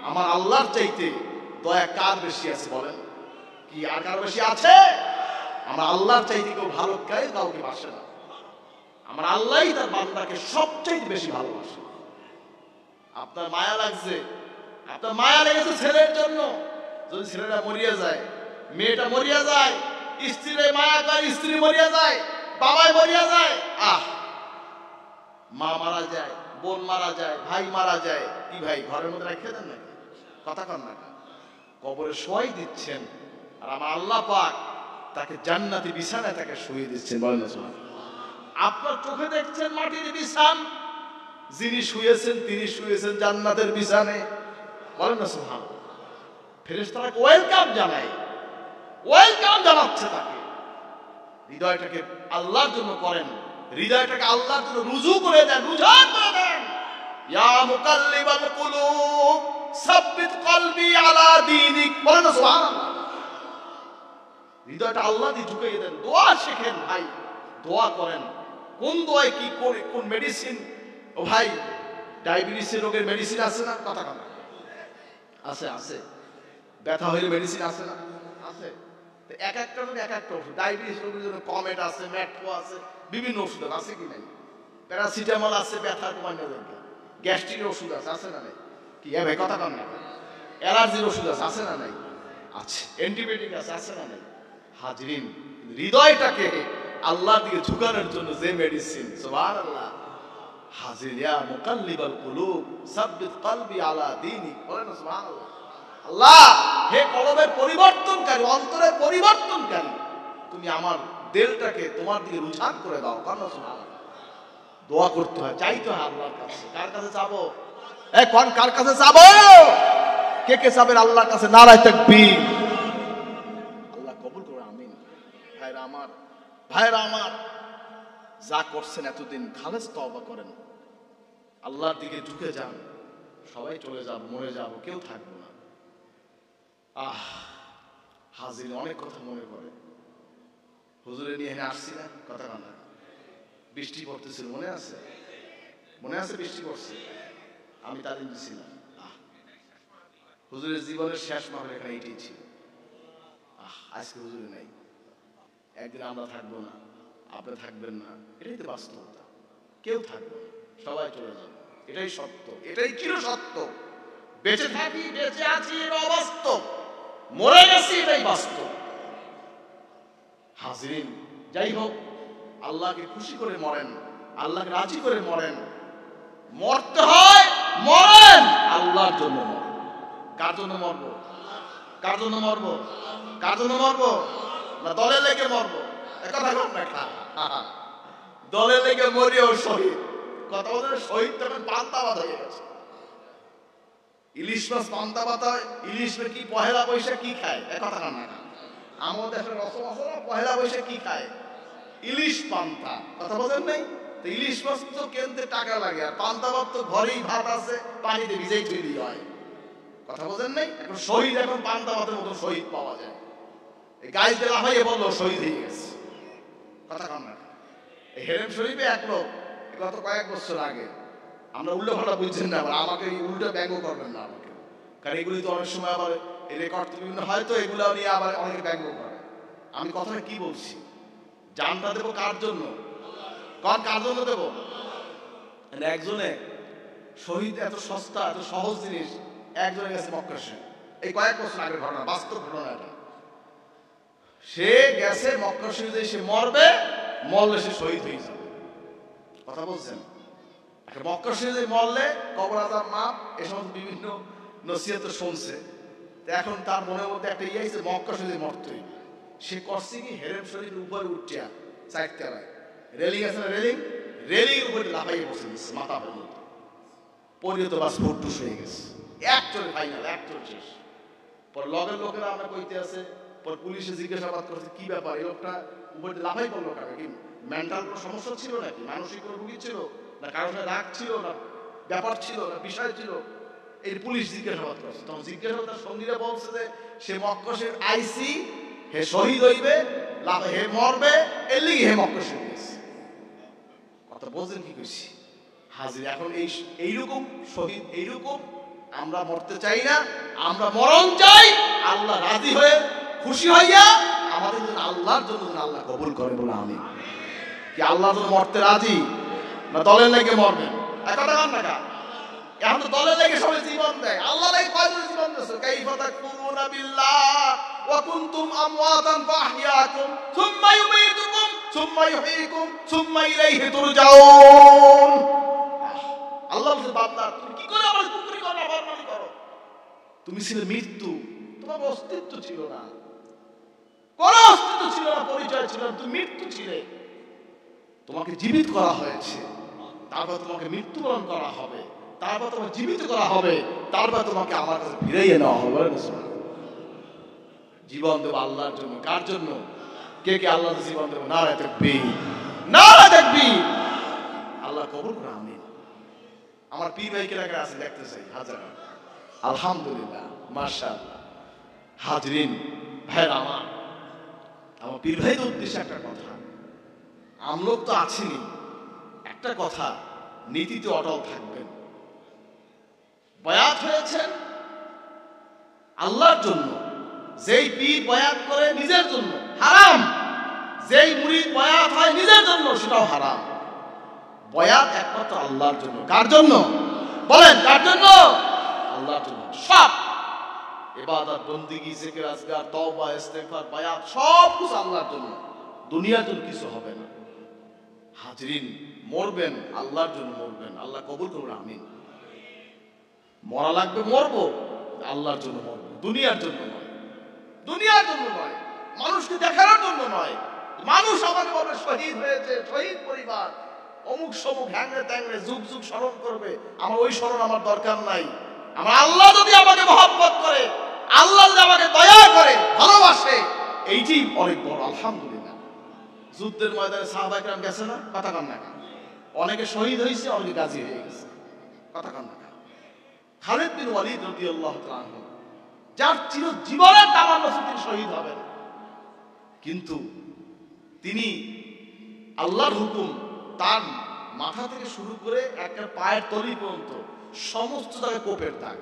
আমার আল্লাহর চাইতে দয়া কার বেশি আছে বলেন? কি আর কার বেশি আছে? আমার আল্লাহর চাইতে কেউ ভালো কাউকে বাসে না। আমার আল্লাহই তার বান্দাকে সবচাইতে বেশি ভালোবাসে। আপনার মায়া লাগছে, আপনার মায়া লেগেছে ছেলের জন্য। যদি ছেলেটা মরিয়া যায়, মেয়েটা মরিয়া যায়, স্ত্রীর মায়া করে, স্ত্রী মরিয়া যায়, বাবাই মরিয়া যায়, মা মারা যায়, বোন মারা যায়, ভাই মারা যায়, কি ভাই ঘরের মধ্যে রেখে দেন নাকি? কথা কন না, কবরে শোয়াই দিচ্ছেন। আর আমার আল্লাহ পাক তাকে জান্নাতি বিছানায় তাকে শুয়ে দিচ্ছেন। বলেন না, আপনার চোখে দেখছেন মাটির বিছান, যিনি শুয়েছেন তিনি শুয়েছেন জান্নাতের বিছানে। বলেন না সুবহানাল্লাহ। ফেরেশতারা ওয়েলকাম জানায়, ওয়েলকাম জানাচ্ছে তাকে। হৃদয়টাকে আল্লাহর জন্য করেন, হৃদয়টাকে আল্লাহর জন্য রুজু করে দেন, রুজান করে দেন। ইয়া মুকাল্লিবাল কুলুব সাব্বিত কলবি আলা দীনিক, বলেন না সুবহানাল্লাহ। হৃদয়টা আল্লাহ দিয়ে ঢুকিয়ে দেন। দোয়া শেখেন ভাই, দোয়া করেন। কোন দোয়ায় কি করে, কোন মেডিসিন। ও ভাই, ডায়াবেটিসের রোগের মেডিসিন আছে না? কথা কথা আছে, আছে। ব্যথা হইলে মেডিসিন আছে না? আছে। তো এক একটা রোগ এক একটা ওষুধ। ডায়াবেটিস রোগের জন্য কমেট আছে, ম্যাট্রো আছে, বিভিন্ন ওষুধ আছে কি নাই? প্যারাসিটামল আছে ব্যথা কমানোর জন্য, গ্যাস্ট্রিকের ওষুধ আছে, আছে না নাই? কি ভাই কথা কন না? অ্যালার্জির ওষুধ আছে, আছে না নাই? আছে। অ্যান্টিবায়োটিক আছে, আছে না নাই? হাজরিন, হৃদয়টাকে আল্লাহর দিকে ঝুঁকানোর জন্য যে মেডিসিন, সুবহানাল্লাহ। হাজির ইয়া মুকাল্লিবাল কুলুব সাব্বিত কলবি আলা দীনিক, বলেন না সুবহানাল্লাহ। আল্লাহ, হে কলবের পরিবর্তনকারী, অন্তরের পরিবর্তনকারী, তুমি আমার দিলটাকে তোমার দিকে রুঝান করে দাও। কারণ সুবহানাল্লাহ, দোয়া করতে হয়, চাইতে হয় আল্লাহর কাছে। কার কাছে চাবো? কোন কার কাছে চাবো? কে কে চাবেন আল্লাহর কাছে? নারায়ে তাকবীর। আল্লাহ কবুল করুন, আমিন। ভাইরা আমার, ভাইরা আমার, যা করছেন এতদিন খালেস তওবা করেন, আল্লাহর দিকে ঝুঁকে যান। সবাই চলে যাব, মরে যাব, কেউ থাকবে না। হাজির অনেক কথা মনে পড়ে। হুজুরে নিয়ে এখানে আসছি না, কথা না, বৃষ্টি পড়তেছিল, মনে আছে? মনে আছে বৃষ্টি পড়ছে? আমি তালিম দিছিলাম। হুজুরের জীবনের শেষ মাহফিল এখানে এটাই ছিল। আজকে হুজুরে নাই। একদিন আমরা থাকবো না, আপনি থাকবেন না, এটাই তো বাস্তবতা। কেউ থাকবে না, সবাই চলে যাবে, এটাই সত্য, এটাই চির সত্য। বেঁচে থাকি, বেঁচে আছি, এটা অবাস্তব। মরে গেছি, এটাই বাস্তব। হাজিরিন, যাই হোক, আল্লাহকে খুশি করে মরেন, আল্লাহকে রাজি করে মরেন। মরতে হয়, মরেন, আল্লাহর জন্য মরেন। কার জন্য মরবো? কার জন্য মরবো? কার জন্য মরবো? না দলে লেগে মরবো? কথা বল না। দলে লেগে মরিও শহীদ। কথা বলেন, শহীদ তখন পান্তা ভাত হয়ে গেছে। ইলিশ মাছ পান্তা ভাত হয়। ইলিশ মাছ কি পহেলা বৈশাখ কি খায়? কথা না, আমাদের দেশের রসমসলা পহেলা বৈশাখ কি খায়? ইলিশ পান্তা। কথা বলেন নাই? তো ইলিশ মাছ তো কিনতে টাকা লাগে, আর পান্তা ভাত তো ঘরেই ভাত আছে, পানিতে ভিজেই তৈরি হয়। কথা বলেন নাই? এখন শহীদ, এখন পান্তা ভাতের মতো শহীদ পাওয়া যায়। এই গাছ দেওয়া হয়ে বললো শহীদ হয়ে গেছে। কথা কন না। এই হেরেম শরীফে এক লোক গত কয়েক বছর আগে, আমরা উল্টো ফাল্টা বুঝছেন না, আবার আমাকে উল্টো ব্যঙ্গ করবেন না আমাকে, কারণ এগুলি তো অনেক সময় আবার এই রেকর্ড বিভিন্ন হয়তো এগুলো নিয়ে আবার অনেকে ব্যঙ্গ করে। আমি কথাটা কি বলছি? জানটা দেবো কার জন্য? কার জন্য দেবো? একজনে শহীদ এত সস্তা, এত সহজ জিনিস, একজনে গেছে মক্কা শরীফ। এই কয়েক বছর আগের ঘটনা, বাস্তব ঘটনা এটা। সে গেছে মক্কা শরীফে, সে মরবে, মরলে সে শহীদ হয়ে যাবে। কথা বলছেন? মক্কা শরীফে মরলে কবর আযাব মাপ, এই সমস্ত বিভিন্ন নসিহত শুনছে। এখন তার মনের মধ্যে একটা ইয়ে আছে, মক্কা শরীফে মরতে হইবে। সে করছে কি, হেরেম শরীফের উপরে উঠিয়া চারতলায় রেলিং আছে না, রেলিং, রেলিং উপরে লাফাইয়ে বসে গেছে মাথা পর্যন্ত। পরিণত বাস ফুটটুস হয়ে গেছে। একজন ফাইনাল, একজন শেষ। পর লগের লোকেরা আমরা কইতে আছে, পর পুলিশে জিজ্ঞাসাবাদ করছে কি ব্যাপার, এই লোকটা উপরে লাফাই পড়লো কাকে? কি মেন্টাল কোনো সমস্যা ছিল নাকি? মানসিক কোনো রোগী ছিল না? কারোর সাথে রাগ ছিল না, ব্যাপার ছিল না, বিষয় ছিল? এই পুলিশ জিজ্ঞাসাবাদ করছে। তখন জিজ্ঞাসাবাদ তার সঙ্গীরা বলছে যে সে মক্কা শরীফ আইসি, হে শহীদ হইবে, হে মরবে, এর লিগে হে মক্কা শরীফ গেছে। কথা বলছেন কি কইছি? হাজির, এখন এইরকম শহীদ, এইরকম আমরা মরতে চাই না, আমরা মরণ চাই আল্লাহ রাজি হয়ে, খুশি হইয়া, আমাদের জন্য আল্লাহর জন্য আল্লাহ কবুল করে বলে। আমি কি আল্লাহর জন্য মরতে রাজি, না দলের লেগে মরবেন? কথা কান না। এখন তো দলের লেগে সবাই জীবন দেয়, আল্লাহ লেগে কয়জন জীবন দিয়েছে? কাইফা তাকফুরুনা বিল্লাহ ওয়া কুনতুম আমওয়াতান ফাহইয়াকুম সুম্মা ইউমীতুকুম সুম্মা ইহয়ীকুম সুম্মা ইলাইহি তুরজাউন। আল্লাহ বলছে, বান্দা তুমি কি করে আমার কুফরি করো, অবমাননা করো? তুমি ছিলে মৃত্যু, তোমার অস্তিত্ব ছিল না, কোন অস্তিত্ব ছিল না, পরিচয় ছিল না, তুমি মৃত্যু ছিলে। তোমাকে জীবিত করা হয়েছে, তারপর তোমাকে মৃত্যুবরণ করা হবে, তারপর তোমাকে জীবিত করা হবে, তারপর তোমাকে আমার কাছে ফিরাইয়ে নেওয়া হবে। জীবন দেবো আল্লাহর জন্য। কার জন্য? কে কে আল্লাহ জীবন দেবো? নারায়ে তাকবীর, নারায়ে তাকবীর। আল্লাহ কবুল করে। আমিন। আমার পীর ভাই কেনাকে আছে দেখতে চাই হাজার। আলহামদুলিল্লাহ, মাশাআল্লাহ। হাজরিন ভাইরা আমার পীর ভাইদের উদ্দেশ্যে একটা কথা, আমলোক তো আছেনি, একটা কথা, নীতিতে অটল থাকবেন। বয়াত হয়েছেন আল্লাহর জন্য। যেই পীর বয়াত করে নিজের জন্য হারাম, যেই মুরিদ বয়াত হয় নিজের জন্য সেটাও হারাম। বয়াত একমাত্র আল্লাহর জন্য। কার জন্য বলেন? কার জন্য? আল্লাহর জন্য। সব ইবাদত, বন্দেগী, জিকির, আজকার, তওবা, ইস্তেগফার, বায়াত সব কিছু আল্লাহর জন্য, দুনিয়ার জন্য কিছু হবে না। হাজরিন, মরবেন আল্লাহর জন্য মরবেন, আল্লাহ কবুল করবেন, আমিন। মরা লাগবে, মরবো আল্লাহর জন্য মরবো, দুনিয়ার জন্য নয়। দুনিয়ার জন্য নয়, মানুষকে দেখানোর জন্য নয়। মানুষ আমাকে বলবে শহীদ হয়েছে, শহীদ পরিবার, অমুক সমুক, হ্যাংরে ত্যাংরে, যুগ যুগ স্মরণ করবে। আমার ওই স্মরণ আমার দরকার নাই। আমার আল্লাহ যদি আমাকে মহব্বত করে, আল্লাহ যদি আমাকে দয়া করে, ভালোবাসে, এইটি অনেক বড়। আলহামদুলিল্লাহ। যুদ্ধের ময়দানে সাহাবায়ে কেরাম গেছে না? কথা কন না। অনেকে শহীদ হয়েছে, অনেকে গাজী হয়ে গেছে। কথা কন না। খালিদ বিন ওয়ালিদ রাদিয়াল্লাহু তাআলা আনহু, যার চিরজীবনের তামান্না ছিল তিনি শহীদ হবেন, কিন্তু তিনি আল্লাহর হুকুম, তার মাথা থেকে শুরু করে একটা পায়ের তলি পর্যন্ত সমস্ত জায়গায় কোপের দাগ,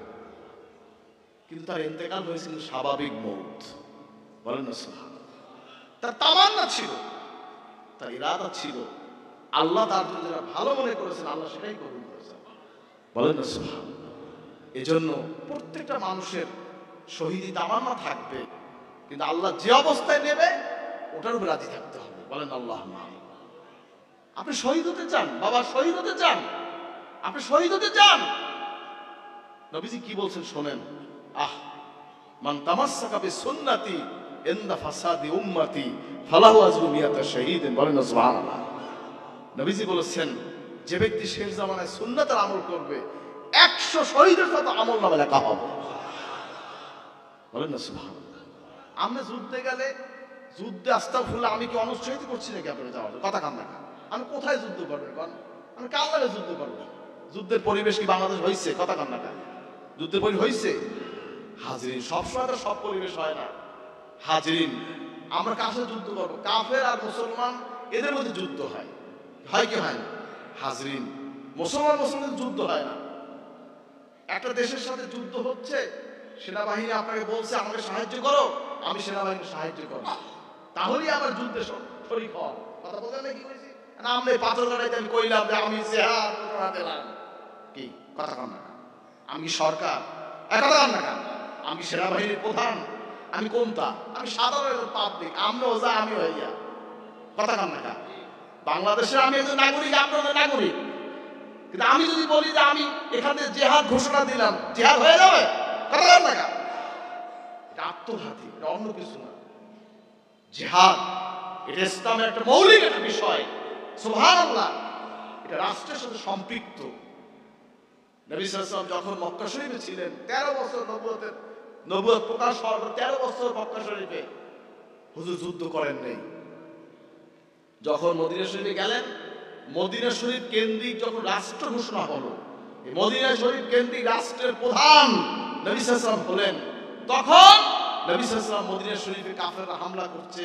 কিন্তু তার ইন্তেকাল হয়েছিল স্বাভাবিক মৌত। বলেন না সুবহানাল্লাহ। তার তামান্না ছিল, তার ইরাদা ছিল, আল্লাহ তার জন্য যেটা ভালো মনে করেছেন আল্লাহ সেটাই কবুল করেছেন। বলেন না সুবহানাল্লাহ। এজন্য প্রত্যেকটা মানুষের শহীদি তামান্না থাকবে, কিন্তু আল্লাহ যে অবস্থায় নেবে ওটার উপর রাজি থাকতে হবে। বলেন আল্লাহুম্মা আমিন। আপনি শহীদ হতে চান বাবা, শহীদ হতে চান, আপনি শহীদ হতে চান, নবীজি কি বলছেন শোনেন। মান তামাসসাকা বিসুন্নতি ইনদা ফাসাদি উম্মতি ফালাহু আজরু মিয়াতা শাহীদিন। বলেন না সুবহানাল্লাহ। নবীজি বলেছেন, যে ব্যক্তি শেষ জামানায় সুন্নাতের আমল করবে 100 শহীদের সাথে আমল নামে লেখা হবে। বলেন না সুবহানাল্লাহ। আমরা যুদ্ধে গেলে, যুদ্ধে আস্তাগফিরুল্লাহ, আমি কি অনুৎসাহিত করছি নাকি আপনারা যাওয়ার কথা? কান না। আমি কোথায় যুদ্ধ করবেন কোন? আমি কার লাগে যুদ্ধ করবো? যুদ্ধের পরিবেশ কি বাংলাদেশ হয়েছে? কথা কান না। যুদ্ধের পরিবেশ হয়েছে? হাজরিন, সবসময় তো সব পরিবেশ হয় না। হাজরিন, আমরা কার সাথে যুদ্ধ করবো? কাফের আর মুসলমান এদের মধ্যে যুদ্ধ হয়, হয় কি হয় না? হাজরিন, মুসলমান যুদ্ধ হয় না। একটা দেশের সাথে যুদ্ধ হচ্ছে, সেনাবাহিনী আপনাকে বলছে আমাকে সাহায্য করো, আমি সেনাবাহিনীর সাহায্য করবো, তাহলেই আমার যুদ্ধে শরীক হওয়া। কথা বলতে নাকি কইছি না? আমি পাথর লড়াইতে আমি কইলাম যে আমি জিহাদ ঘোষণা দিলাম, কি কথা কন না? আমি কি সরকার? কথা কন না। আমি সেনাবাহিনীর প্রধান, আমি কোনটা? আমি সাধারণ পাবলিক, আমরাও যা আমি হইয়া। কথা কন না। বাংলাদেশের আমি একজন নাগরিক, আপনাদের নাগরিক, কিন্তু আমি যদি বলি যে আমি এখানে জিহাদ ঘোষণা দিলাম, জিহাদ হয়ে যাবে? কথা কন না। এটা আত্মঘাতী, এটা অন্য কিছু না। জিহাদ এটা ইসলামের একটা মৌলিক একটা বিষয়। সুবহানাল্লাহ। এটা রাষ্ট্রের সাথে সম্পৃক্ত। নবী সাল্লাল্লাহু আলাইহি ওয়াসাল্লাম যখন মক্কা শরীফে ছিলেন, 13 বছর নবুয়ত প্রকাশ হওয়ার পর 13 বছর মক্কা শরীফে হুজুর যুদ্ধ করেন নাই। যখন মদিনা শরীফে গেলেন, মদিনা শরীফ কেন্দ্রিক যখন রাষ্ট্র ঘোষণা হলো, এই মদিনা শরীফ কেন্দ্রিক রাষ্ট্রের প্রধান নবী সাল্লাল্লাহু আলাইহি ওয়াসাল্লাম হলেন, তখন নবী সাল্লাল্লাহু আলাইহি ওয়াসাল্লাম মদিনা শরীফে কাফেররা হামলা করছে,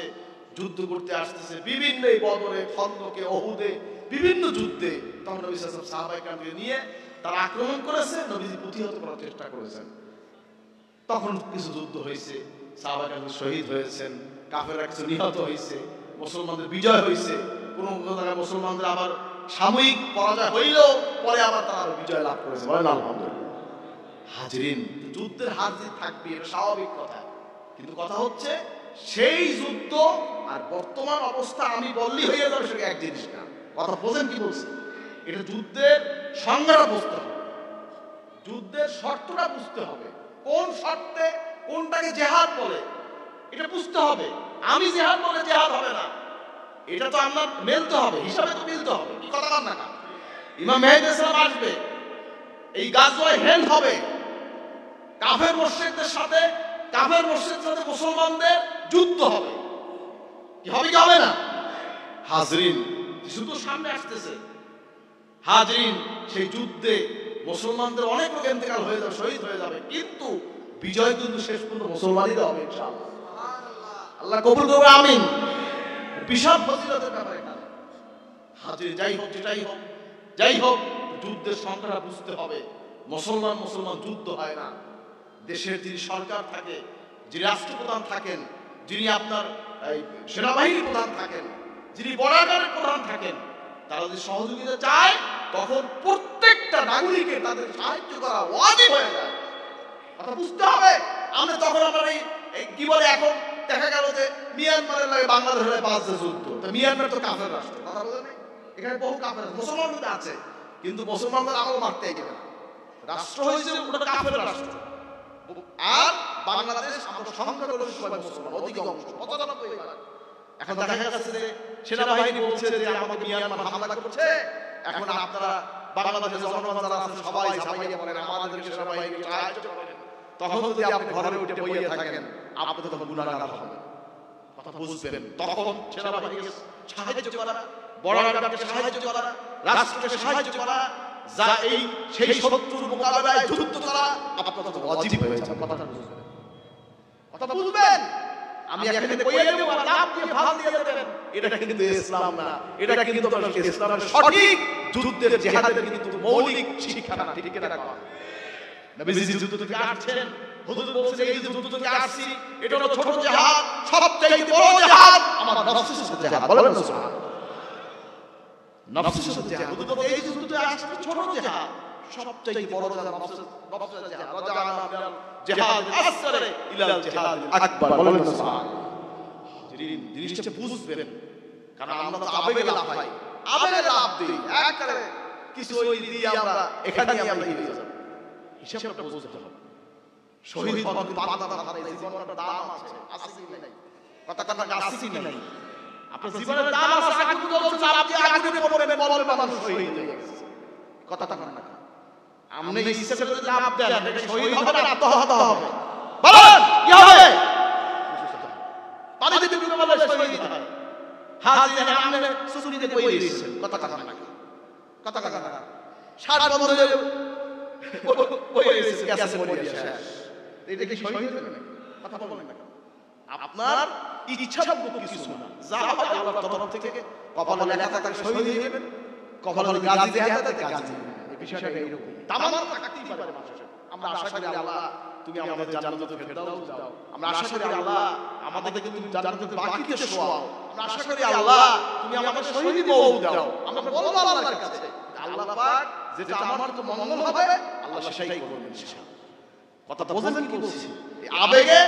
যুদ্ধ করতে আসতেছে, বিভিন্ন এই বদরে, খন্দকে, ওহুদে, বিভিন্ন যুদ্ধে। তখন নবী সাল্লাল্লাহু আলাইহি ওয়াসাল্লাম সাহাবায়ে কেরামকে নিয়ে তারা আক্রমণ করেছে, নবীজি প্রতিহত করার চেষ্টা করেছেন। তখন কিছু যুদ্ধ হয়েছে, সাহাবায়ে কেরাম শহীদ হয়েছেন, কাফেররা কিছু নিহত হয়েছে, মুসলমানদের বিজয় হয়েছে, কোন জায়গায় মুসলমানদের আবার সাময়িক পরাজয় হইলেও পরে আবার তারা বিজয় লাভ করেছে। বলেন আলহামদুলিল্লাহ। হাজরিন, যুদ্ধের হার জিত থাকবে, এটা স্বাভাবিক কথা, কিন্তু কথা হচ্ছে সেই যুদ্ধ আর বর্তমান অবস্থা আমি বললেই হয়ে যাবে সেটা এক জিনিস না। কথা বোঝেন কি বলছি? এটা যুদ্ধের সংজ্ঞাটা বুঝতে হবে, যুদ্ধের শর্তটা বুঝতে হবে, কোন শর্তে কোনটাকে জিহাদ বলে এটা বুঝতে হবে। আমি জিহাদ বলে জিহাদ হবে না, এটা তো আমরা মেলতে হবে, হিসাবে তো মিলতে হবে। কি কথা কন না? ইমাম মেহেদী ইসলাম আসবে, এই গাজওয়ায়ে হিন্দ হবে, কাফের মুশরিকদের সাথে মুসলমানদের যুদ্ধ হবে। কি হবে কি হবে না? হাজরিন, শুধু সামনে আসতেছে। হাজরিন, সেই যুদ্ধে মুসলমানদের অনেক লোক ইন্তেকাল হয়ে যাবে, শহীদ হয়ে যাবে, কিন্তু বিজয় কিন্তু শেষ পর্যন্ত মুসলমানই হবে ইনশাআল্লাহ। আল্লাহ কবুল করবে, আমিন। বিশাল ফজিলতের ব্যাপার এটা। হাজির যাই হোক, যেটাই হোক, যাই হোক, যুদ্ধের সংখ্যাটা বুঝতে হবে। মুসলমান যুদ্ধ হয় না। দেশের যিনি সরকার থাকে, যিনি রাষ্ট্রপ্রধান থাকেন, যিনি আপনার সেনাবাহিনীর প্রধান থাকেন, যিনি বর্ডারের প্রধান থাকেন, তারা যদি সহযোগিতা চায় তখন প্রত্যেকটা নাগরিকের তাদের সাহায্য করা ওয়াজিব হয়ে যায়। কথা বুঝতে হবে। আমরা তখন আমরা এই কি বলে, এখন দেখা গেল যে মিয়ানমারের লাগে বাংলাদেশের বাজছে যুদ্ধ, তো মিয়ানমার তো কাফের রাষ্ট্র, কথা বলে নাই? এখানে বহু কাফের মুসলমান আছে, কিন্তু মুসলমানদের আমল মারতেই দেবে না। রাষ্ট্র হয়েছে ওটা কাফের রাষ্ট্র। আর বাংলাদেশ আমরা সংখ্যালঘু সবাই মুসলমান, অধিকাংশ 95%। এখন দেখা যাচ্ছে যে সেনাবাহিনী বলছে যে আমাদের মিয়ানমার হামলা করছে, এখন আপনারা বাংলাদেশের জনগণ যারা আছে সবাই ঝাঁপাইয়া বলেন আমাদের সেনাবাহিনীকে সাহায্য করেন। তখন যদি আপনি ঘরে উঠে বইয়ে থাকেন, আপনি তখন গুনাহগার হবেন। কথা বুঝবেন? তখন সেনাবাহিনীকে সাহায্য করা, বর্ডারকে সাহায্য করা, রাষ্ট্রকে সাহায্য করা, যা এই সেই শত্রুর মোকাবেলায় যুদ্ধ করা আপনার তো ওয়াজিব হয়ে যাবে। কথাটা বুঝবেন? কথা বুঝবেন? আমি এখানে কইয়ে দেব, লাভ দিয়ে ভাল দিয়ে দেবেন, এটা কিন্তু ইসলাম না। এটা কিন্তু ইসলামের সঠিক যুদ্ধের জিহাদের কিন্তু মৌলিক শিক্ষা না। ঠিক এটা রাখা। নবীজি যুদ্ধ থেকে আসছেন, হুজুর বলছেন এই যুদ্ধ থেকে আসছি, এটা হলো ছোট জিহাদ, সবচেয়ে বড় জিহাদ আমার নফসের সাথে জিহাদ। বলেন না সুবহানাল্লাহ। নফসের সাথে জিহাদ, হুজুর বলছেন এই যুদ্ধ থেকে আসছে ছোট জিহাদ, সবচেয়ে বড় জিহাদ নফসের জিহাদ। রাজানা মিনাল জিহাদ আসগর ইলাল জিহাদ আকবার। বলেন না সুবহানাল্লাহ। জিনিসটা বুঝবেন, কারণ আমরা তো আবেগে লাভ পাই, আবেগে লাভ দিই, একবারে কিছু ওই দিয়ে আমরা এখানে আমরা হয়ে যাব। হিসাবটা বুঝতে হবে। শহীদ হওয়ার পাতা ধারে জীবনটার দাম আছে, আছে কি নাই? কথা আছে কি নাই? আপনার জীবনের দাম আছে, আগুন জ্বলছে, আপনি আগুনে পড়বেন, বলবেন মানুষ শহীদ হয়ে গেছে। কথাটা না, আপনি হিসাবে যদি লাভ দেন, এটা শহীদ হবে না আত্মহত হবে? বলেন কি হবে? পানিতে ডুবে বলে শহীদ হয়। হাজির আপনি সুসুরিতে বই দিয়েছেন, কথা না, কথা না, সারা বন্ধে বই দিয়েছেন, গ্যাসে মরিয়া শেষ। এটা কি শহীদ হবে না? কথা বলেন না। আপনার ইচ্ছাযোগ্য কিছু না, যা হবে আল্লাহর তরফ থেকে কপালে লেখা থাকলে শহীদ হয়ে যাবেন, কপালে গাজী দেয়া থাকে গাজী। এই বিষয়টা এরকম তামাম থাকতেই পারে মানুষের। আমরা আশা করি আল্লাহ তুমি আমাদের জান্নাতুল ফেরদাউস দাও। আমরা আশা করি আল্লাহ আমাদেরকে তুমি জান্নাতুল বাকিতে শোয়াও। আমরা আশা করি আল্লাহ তুমি আমাদের শহীদ মওত দাও। আমরা বলবো আল্লাহর কাছে, আল্লাহ পাক যেটা আমার তো মঙ্গল হবে আল্লাহ সেটাই করবেন ইনশাআল্লাহ। কথা বুঝেন কি বলছি? আবেগে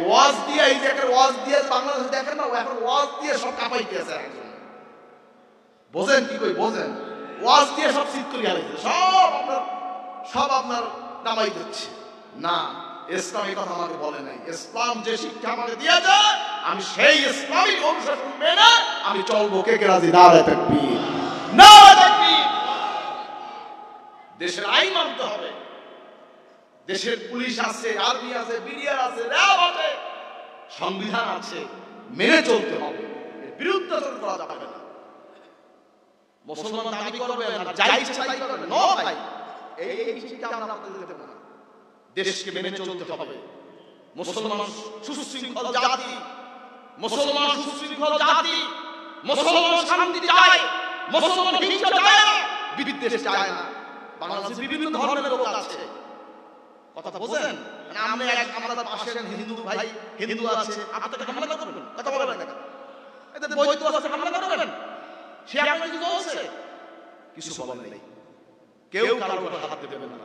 ওয়াজ দিয়ে, এই যে একটা ওয়াজ দিয়ে বাংলাদেশে দেখেন না, এখন ওয়াজ দিয়ে সব কাঁপাইতেছে একজন। বুঝেন কি কই? বুঝেন? ওয়াজ দিয়ে সব চিৎ করে গেছে, সব আপনার নামাই দিচ্ছে না। ইসলাম এই কথা আমাকে বলে নাই। ইসলাম যে শিক্ষা আমাকে দিয়েছে, আমি সেই ইসলামিক অনুশাসন মেনে আমি চলবো। কে কে রাজি? নারে তাকবীর, নারে তাকবীর। দেশের আইন মানতে হবে। দেশের পুলিশ আছে, আর্মি আছে, বিডিআর আছে, র্যাব আছে, সংবিধান আছে, মেনে চলতে হবে। এর বিরুদ্ধে করা যাবে না। মুসলমান দাবি করবে না, যাই ইচ্ছা তাই করবে না, ভাই। এই শিক্ষা আমরা আপনাদের দেব না। দেশকে মেনে চলতে হবে। মুসলমান সুশৃঙ্খল জাতি, মুসলমান সুশৃঙ্খল জাতি, মুসলমান শান্তি চায়, মুসলমান হিংসা চায় না, বিদ্বেষ চায় না। বাংলাদেশে বিভিন্ন ধরনের লোক আছে, কথা বোঝেন? আমরা আমাদের পাশে হিন্দু ভাই হিন্দু আছে, আপনাদের হামলা করবেন, কথা বলেন না। এদের বৈধ আছে, হামলা করবেন। সে আপনাকে কিছু বলছে, কিছু বলেন নাই, কেউ কারোর উপর হাত দেবে না।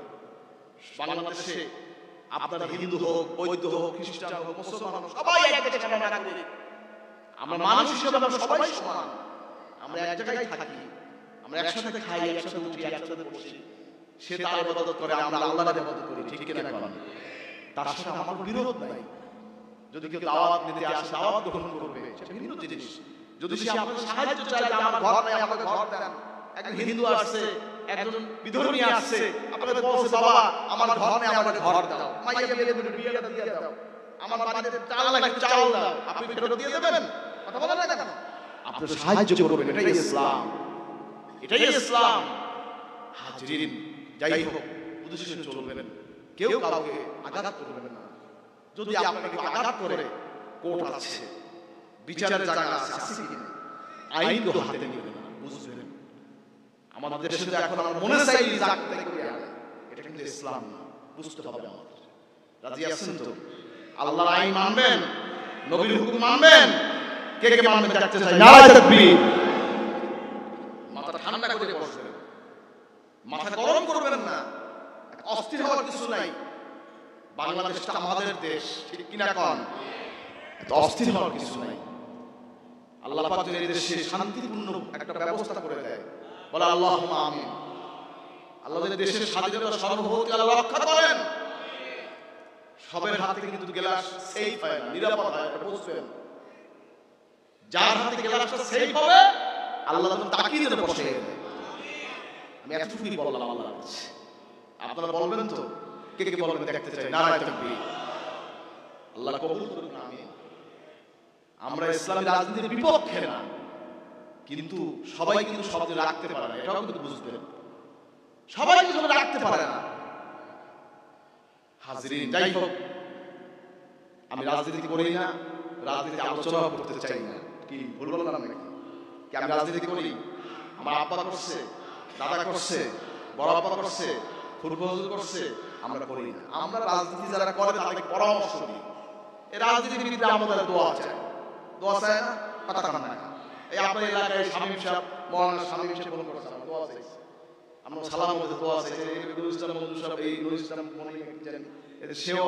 বাংলাদেশে আপনারা হিন্দু হোক, বৌদ্ধ হোক, খ্রিস্টান হোক, মুসলমান হোক, সবাই এক জায়গায় থাকি। আমরা মানুষ হিসেবে আমরা সবাই সমান। আমরা এক জায়গায় থাকি, আমরা একসাথে খাই, একসাথে উঠি, একসাথে বসি। সে তার ইবাদত করে, আমরা আল্লাহর ইবাদত করি, ঠিক কি না? তার সাথে আমার বিরোধ নাই। যদি কেউ দাওয়াত নিতে আসে, দাওয়াত গ্রহণ করবে, সেটা ভিন্ন জিনিস। যদি সে আপনার সাহায্য চায়, আমার ঘর নাই, আমাকে ঘর দেন। একজন হিন্দু আসছে, একজন বিধর্মী আসছে, আপনাদের বলছে বাবা আমার ঘর নেই, আমাকে ঘর দাও, মাইয়া বিয়েটা দিয়ে দাও, আমার বাড়িতে চাল লাগবে, চাল দাও, আপনি ফেরত দিয়ে দেবেন? কথা বলেন না কেন? আপনি সাহায্য করবেন, এটাই ইসলাম, এটাই ইসলাম। হাজিরিন, যাই হোক বুঝে শুনে চলবেন, কেউ কাউকে আঘাত করবেন না। যদি আপনাকে কেউ আঘাত করে, কোর্ট আছে, বিচারের জায়গা আছে, আছে কি না, আইন তো হাতে নেবেন না, বুঝবেন। আমাদের দেশে যে এখন আমরা মনে চাই জাগতে করি, এটা কিন্তু ইসলাম না, বুঝতে হবে আমাদের। রাজি আছেন তো? আল্লাহর আইন মানবেন, নবীর হুকুম মানবেন, কে কে মানবেন দেখতে চাই। নারায়ে তাকবীর। মাথা ঠান্ডা করে বসবেন, মাথা গরম করবেন না, অস্থির হওয়ার কিছু নাই। বাংলাদেশটা আমাদের দেশ, ঠিক কিনা কোন? অস্থির হওয়ার কিছু নাই। আল্লাহ পাক যদি এই দেশে শান্তিপূর্ণ একটা ব্যবস্থা করে দেয়, বলে আল্লাহুম্মা আমিন। আল্লাহ যদি দেশের স্বাধীনতা সার্বভৌমত্ব আল্লাহ রক্ষা করেন, সবের হাতে কিন্তু গ্লাস সেফ হয় না, নিরাপদ হয়, এটা বুঝবেন। যার হাতে গ্লাসটা সেফ হবে, আল্লাহ তখন তাকিয়ে দেবে, বসে দেবে। আমি এতটুকুই বললাম আল্লাহর কাছে। আপনারা বলবেন তো? কে কে বলবেন দেখতে চাই? নারায়ে তাকবীর। আল্লাহ কবুল করুন, আমিন। আমরা ইসলামী রাজনীতির বিপক্ষে না, কিন্তু সবাই কিন্তু শব্দ রাখতে পারে না, এটাও কিন্তু বুঝবেন। সবাই কিন্তু রাখতে পারে না। হাজিরিন, যাই হোক, আমি রাজনীতি করি না, রাজনীতি আলোচনা করতে চাই না। কি ভুল বললাম নাকি? কি আমি রাজনীতি করি? আমার আব্বা করছে, দাদা করছে, বড় আব্বা করছে, ফুরফুজ করছে, আমরা করি না। আমরা রাজনীতি যারা করে তাদেরকে পরামর্শ দিই। এই রাজনীতির বিরুদ্ধে আমাদের দোয়া চাই, দোয়া চাই না, কথা কান না। এই আপনার এলাকায় শামীম সাহেব, মৌলানা শামীম সাহেব ফোন করেছে, আমরা দোয়া চাইছি, আমরা সালাম বলতে দোয়া চাইছি। এই নুরুল ইসলাম মঞ্জুর সাহেব, এই নুরুল ইসলাম মনে জানি, এদের সেও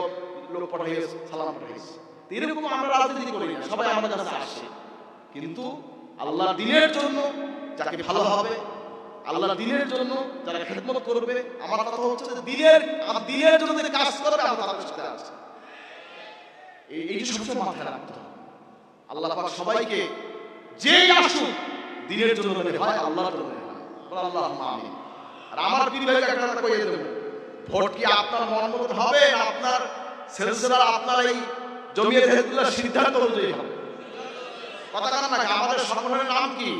লোক পাঠিয়েছে, সালাম পাঠিয়েছে। এরকম আমরা রাজনীতি করি না, সবাই আমাদের কাছে আসে, কিন্তু আল্লাহর দ্বীনের জন্য যাকে ভালো হবে, আল্লাহর দ্বীনের জন্য যারা খেদমত করবে, আমার কথা হচ্ছে যে দ্বীনের জন্য যে কাজ করবে, আমরা তাদের সাথে আছি। এইটা সবসময় মাথায় রাখতে হবে। আল্লাহ পাক সবাইকে যেই আসুক দ্বীনের জন্য হয়, আল্লাহর জন্য হয়, বল আল্লাহুম্মা আমিন। আর আমার পীর ভাইকে একটা কথা কইয়ে দেব, ভোট কি আপনার মন মতো হবে না আপনার সিলসিলা, আপনার এই জমিয়ত হিজবুল্লাহর সিদ্ধান্ত অনুযায়ী হবে? কথা কান না। আমাদের সংগঠনের নাম কি?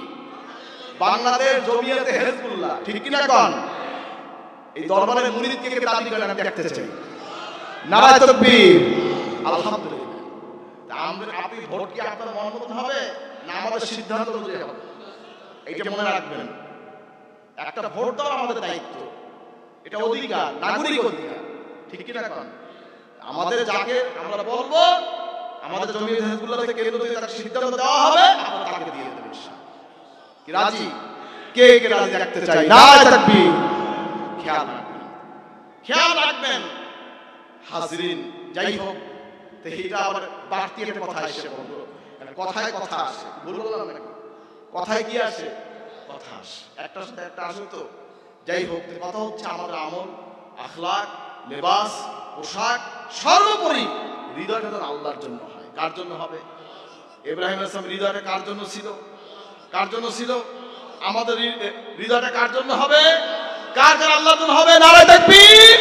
বাংলাদেশ জমিয়তে হিজবুল্লাহ, ঠিক কি না কোন? এই দরবারের মুরিদ কে কে দাবি করেন আমি দেখতে চাই। নারায়ে তাকবীর। আলহামদুলিল্লাহ। আমরা আপনি ভোট কি আপনার মন মতো হবে না আমাদের সিদ্ধান্ত অনুযায়ী হবে? এইটা মনে রাখবেন। একটা ভোট দেওয়া আমাদের দায়িত্ব, এটা অধিকার, নাগরিক অধিকার, ঠিক কি না কোন? আমাদের যাকে আমরা বলবো, আমাদের জমিয়ত হিজবুল্লাহ থেকে কেন্দ্র থেকে তাকে সিদ্ধান্ত দেওয়া হবে, আমরা তাকে দিয়ে দেব ইনশাআল্লাহ। কি রাজি? কে কে রাজি দেখতে চাই? নারায়ে তাকবীর। খেয়াল রাখবেন, খেয়াল রাখবেন হাজিরিন। যাই হোক, তো এইটা আবার বাড়তি একটা কথা আসে বন্ধু, কথায় কথা আসে, ভুল বললাম নাকি? কথায় কি আসে? কথা আসে, একটার সাথে একটা আসে তো। যাই হোক, কথা হচ্ছে আমাদের আমল, আখলাক, লেবাস, পোশাক, সর্বোপরি হৃদয়টা যেন আল্লাহর জন্য হয়। কার জন্য হবে? ইব্রাহিম আলাইহিস সালাম হৃদয়টা কার জন্য ছিল? কার জন্য ছিল? আমাদের হৃদয়টা কার জন্য হবে? কার জন্য? আল্লাহর জন্য হবে। নারায়ে তাকবীর।